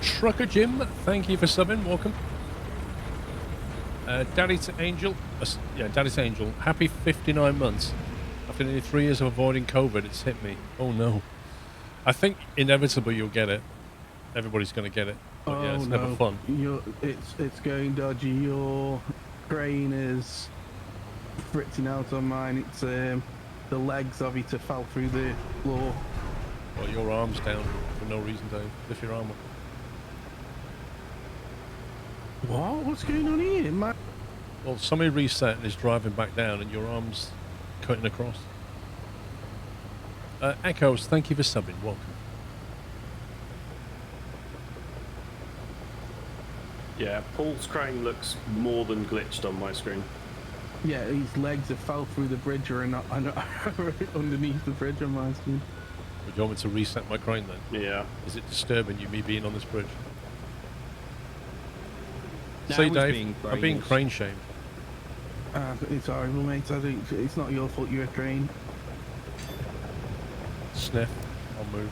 Trucker Jim, thank you for subbing. Welcome. Daddy to Angel. Yeah, Daddy to Angel. Happy 59 months. After nearly 3 years of avoiding COVID, it's hit me. Oh no. I think inevitably you'll get it. Everybody's going to get it. But yeah, it's never fun. It's going dodgy. Your crane is fritzing out on mine. It's the legs of it fell through the floor. Well, your arm's down for no reason, Dave. Lift your arm up. What? What's going on here? Well, somebody reset and is driving back down, and your arm's cutting across. Echoes, thank you for subbing. Welcome. Yeah, Paul's crane looks more than glitched on my screen. Yeah, his legs have fell through the bridge or not underneath the bridge on my screen. Would you want me to reset my crane then? Yeah. Is it disturbing you, me being on this bridge? Now Say, he's Dave, being I'm being cranes. crane shamed. It's horrible, mate. I think it's not your fault. You're a crane. Sniff. I'll move.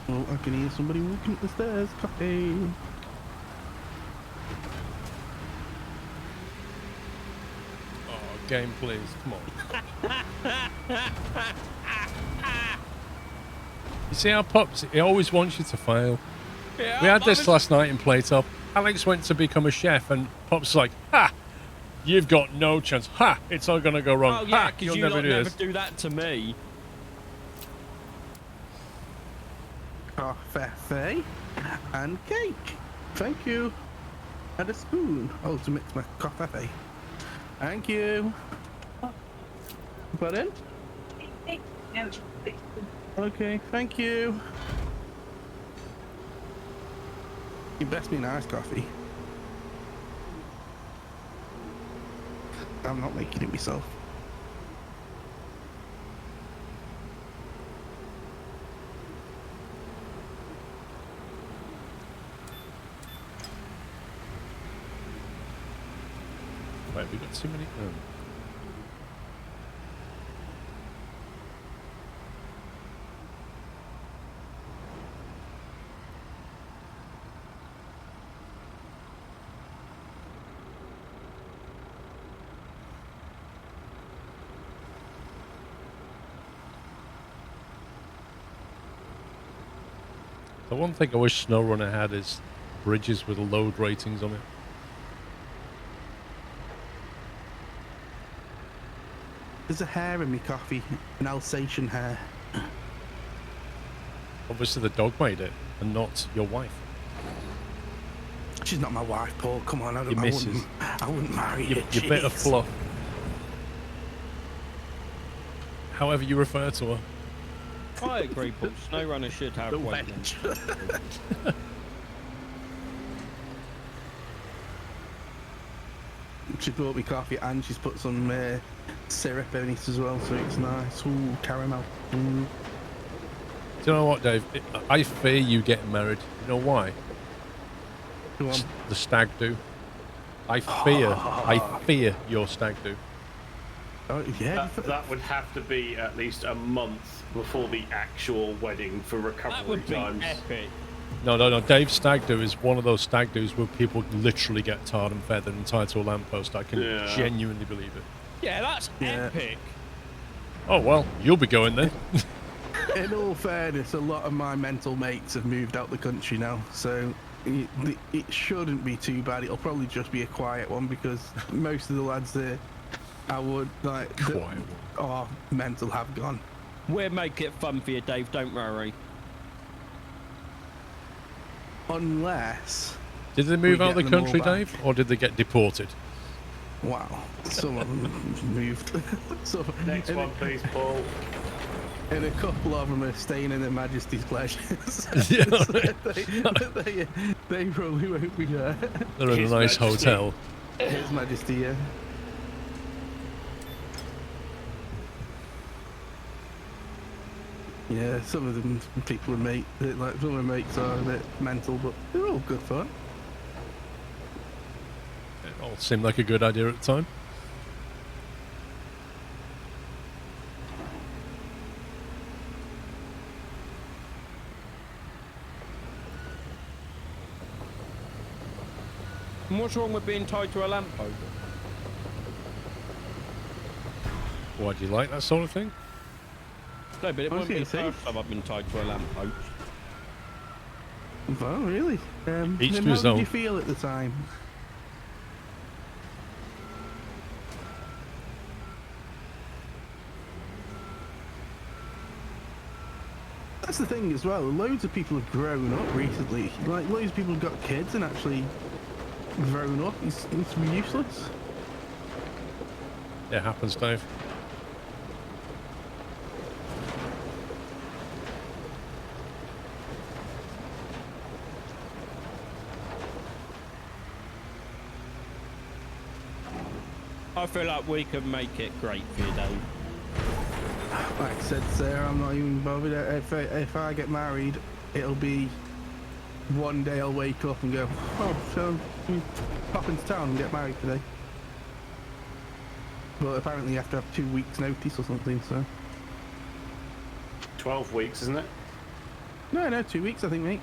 Oh, I can hear somebody walking up the stairs. Coffee. Oh, game, please. Come on. You see how Pops, he always wants you to fail. Yeah, We had this last night in Playtop. Alex went to become a chef, and Pop's like, "Ha! You've got no chance. Ha! It's all gonna go wrong. Oh yeah, Ha! because You'll you never lot do never this." do that to me. Coffee and cake. Thank you. And a spoon. Oh, to mix my coffee. Thank you. Pardon? No. Okay, thank you. You best be nice coffee. I'm not making it myself. Right, we've got too many. The one thing I wish SnowRunner had is bridges with load ratings on it. There's a hair in me coffee, an Alsatian hair. Obviously the dog made it, and not your wife. She's not my wife, Paul. Come on, Your missus. I wouldn't marry You her. bit of jeez. fluff. However you refer to her. I agree, Paul. SnowRunner should have The one. wench. She brought me coffee and she's put some syrup in it as well, so it's nice. Ooh, caramel. Ooh. Do you know what, Dave? I fear you getting married. You know why? Go on. The stag do. I fear your stag do. Oh, yeah. That would have to be at least a month before the actual wedding for That recovery would be times. epic. No. Dave's stag do is one of those stag do's where people literally get tarred and feathered and tied to a lamppost. I can Yeah. genuinely believe it. Yeah, that's Yeah. epic. Oh, well, you'll be going then. In all fairness, a lot of my mental mates have moved out the country now, so it shouldn't be too bad. It'll probably just be a quiet one because most of the lads there, I would like. Quiet one. Oh, mental have gone. We'll make it fun for you, Dave. Don't worry. Unless, Did they move We out the get them all country, back. Dave? Or did they get deported? wow, some of them moved. So, Next one, please, Paul. And a couple of them are staying in Her Majesty's pleasures. Yeah, So right. they probably won't be there. They're in a His nice Majesty. hotel. His Majesty, yeah. Yeah, some of them people are like some of the mates are a bit mental, but they're all good fun. It all seemed like a good idea at the time. And what's wrong with being tied to a lamppost? Why do you like that sort of thing? No, but it won't be the Okay, first time I've been tied to a lamppost. Oh, really? Each then to his how own. did you feel at the time? That's the thing as well. Loads of people have grown up recently. Like loads of people have got kids and actually grown up. It's useless. It happens, Dave. I feel like we could make it great for you, Dave. Like I said, Sarah, I'm not even bothered. If I get married, it'll be one day I'll wake up and go, oh, so you pop into town and get married today. But apparently you have to have 2 weeks notice or something, so. 12 weeks, isn't it? No, 2 weeks I think, mate.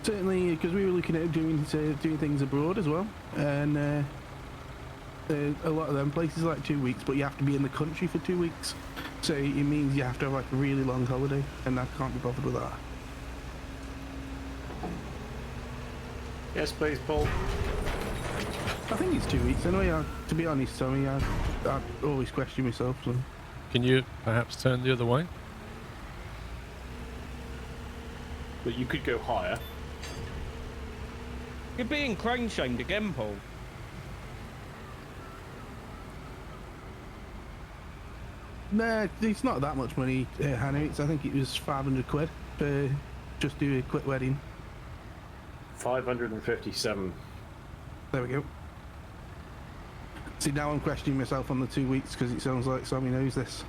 Certainly, because we were looking at doing things abroad as well, and a lot of them places are like 2 weeks, but you have to be in the country for 2 weeks. So it means you have to have like a really long holiday, and I can't be bothered with that. Yes, please, Paul. I think it's 2 weeks anyway. To be honest, Tommy, I always question myself. So. Can you perhaps turn the other way? But you could go higher. You're being crane shamed again, Paul. Nah, it's not that much money, Hannah. I think it was 500 quid for just do a quick wedding. 557. There we go. See, now I'm questioning myself on the 2 weeks because it sounds like Sammy knows this.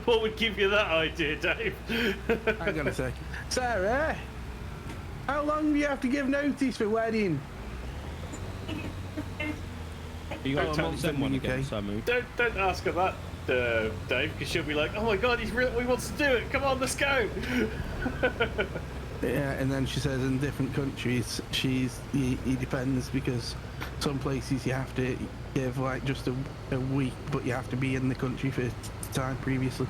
What would give you that idea, Dave? Hang on a sec. Sarah, how long do you have to give notice for wedding? You got Oh, to tell months them in one the again, UK. Samu. Don't ask her that, Dave, because she'll be like, "Oh my God, he wants to do it. Come on, let's go." Yeah, and then she says in different countries, it depends because some places you have to give like just a week, but you have to be in the country for time previously.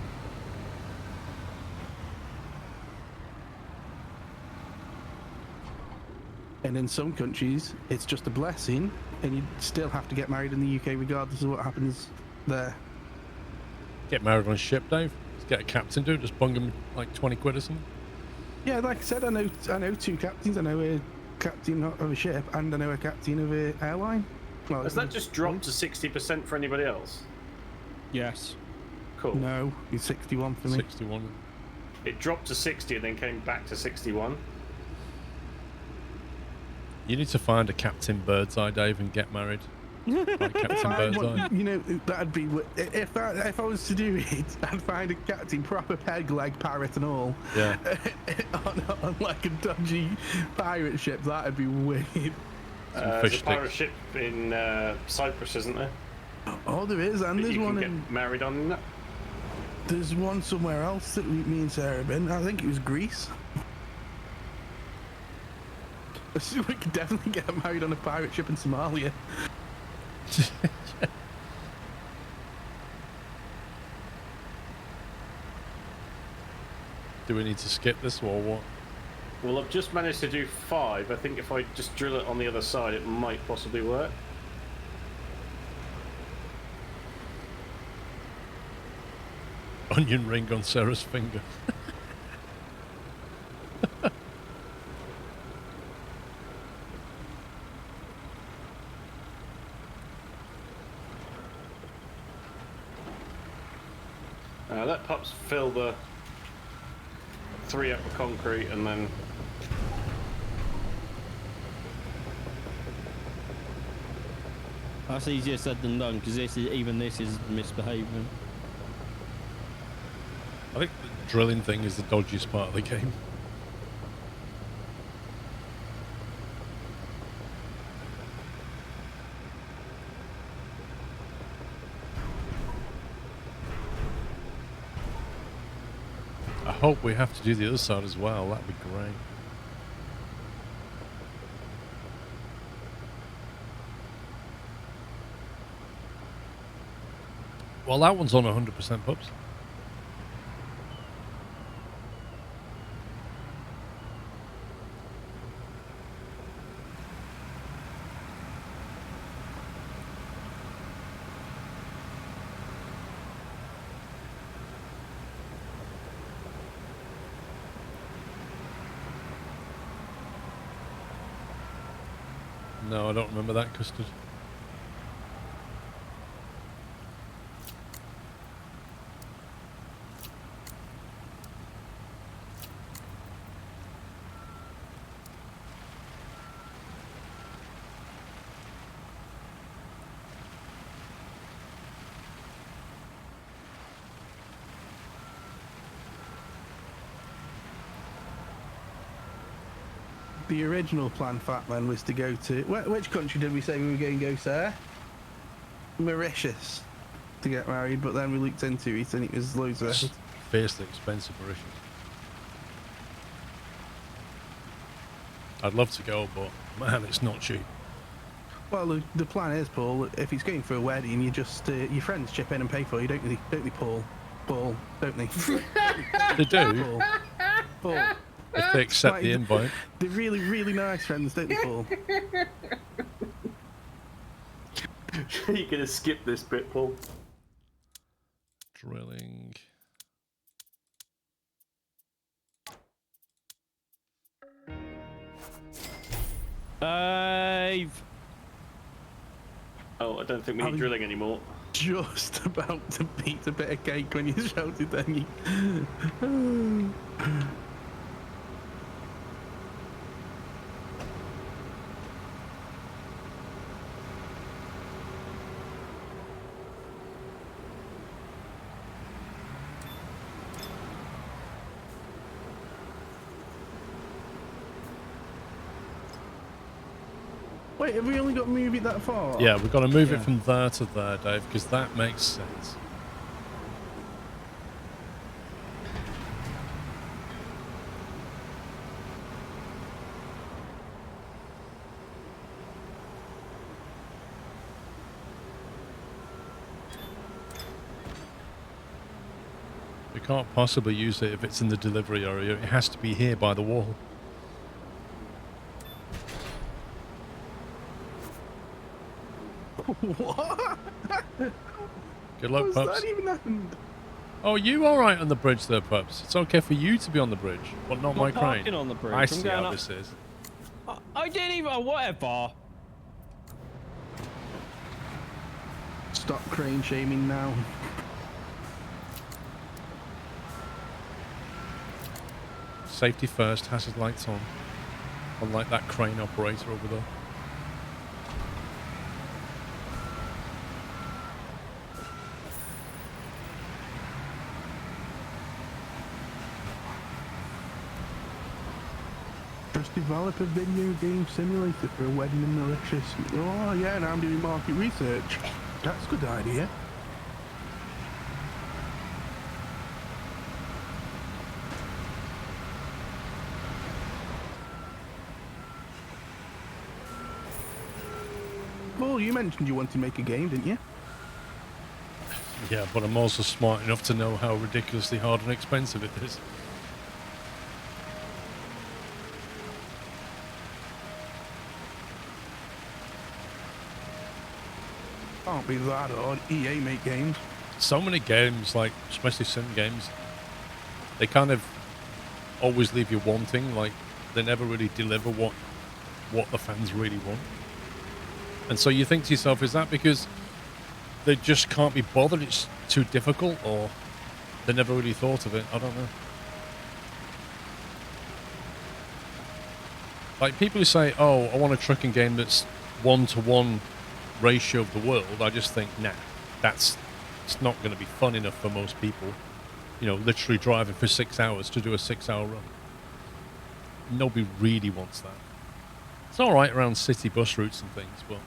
And in some countries, it's just a blessing, and you still have to get married in the UK regardless of what happens there. Get married on a ship, Dave. Just get a captain, dude. Just bung him like 20 quid or something. Yeah, like I said, I know two captains. I know a captain of a ship, and I know a captain of an airline. Well, Has that just dropped to 60% for anybody else? Yes. Cool. No, it's 61 for me. 61. It dropped to 60 and then came back to 61. You need to find a Captain Birdseye, Dave, and get married. Like Captain Birdseye. You know, that'd be if I was to do it, I'd find a captain, proper peg leg parrot and all. Yeah. on like a dodgy pirate ship. That'd be weird. There's fish a pirate sticks. ship in Cyprus, isn't there? Oh, there is, and That there's you one can in. get married on that. There's one somewhere else that me and Sarah have been. I think it was Greece. We could definitely get married on a pirate ship in Somalia. Do we need to skip this or what? Well, I've just managed to do 5. I think if I just drill it on the other side, it might possibly work. Onion ring on Sarah's finger. fill the 3 up with concrete, and then That's easier said than done, because this is misbehaving. I think the drilling thing is the dodgiest part of the game. I hope we have to do the other side as well. That'd be great. Well, that one's on 100% pubs. No, I don't remember that, Custard. The original plan, Fatman, was to go to... Which country did we say we were going to go, sir? Mauritius. To get married, but then we looked into it and it was loads of... It's fiercely expensive, Mauritius. I'd love to go, but man, it's not cheap. Well, the plan is, Paul, if he's going for a wedding, you just... your friends chip in and pay for you, don't they, Paul? Paul, don't they? They do, Paul. if they accept Like, the invite. They're really, really nice friends, don't they, Paul? you're gonna skip this bit, Paul. Drilling. Oh, I don't think we need drilling anymore. Just about to beat a bit of cake when you shouted then you... Wait, have we only got to move it that far? Yeah, we've got to move it from there to there, Dave, because that makes sense. We can't possibly use it if it's in the delivery area. It has to be here by the wall. What? Good luck, How's pups. that even happened? Oh, you all right on the bridge there, pups? It's okay for you to be on the bridge, but not my crane. Parking on the bridge. I I'm see going how up. this is. I didn't even... Whatever. Stop crane shaming now. Safety first, hazard lights on. Unlike that crane operator over there. Just develop a video game simulator for a wedding in Mauritius. Oh yeah, now I'm doing market research. That's a good idea. Paul, you mentioned you wanted to make a game, didn't you? Yeah, but I'm also smart enough to know how ridiculously hard and expensive it is. Can't be that hard. EA make games. So many games, like especially sim games, they kind of always leave you wanting. Like they never really deliver what the fans really want. And so you think to yourself, is that because they just can't be bothered? It's too difficult, or They never really thought of it. I don't know. Like people who say, "Oh, I want a trucking game that's 1-to-1 ratio of the world." I just think, nah, it's not going to be fun enough for most people. You know, literally driving for 6 hours to do a 6-hour run. Nobody really wants that. It's all right around city bus routes and things, but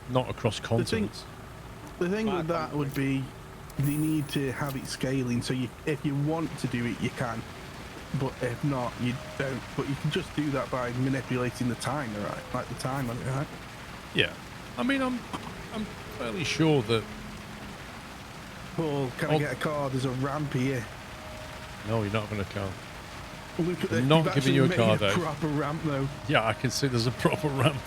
not across continents. The thing with that would be they need to have it scaling, so if you want to do it, you can. But if not, you don't. But you can just do that by manipulating the timer, right? Like the time on it, right? Yeah. I mean, I'm fairly sure that... Paul, can I get a car? There's a ramp here. No, you're not having a car. Look at I'm this. not They've giving you a actually car, made though. proper ramp, though. Yeah, I can see there's a proper ramp.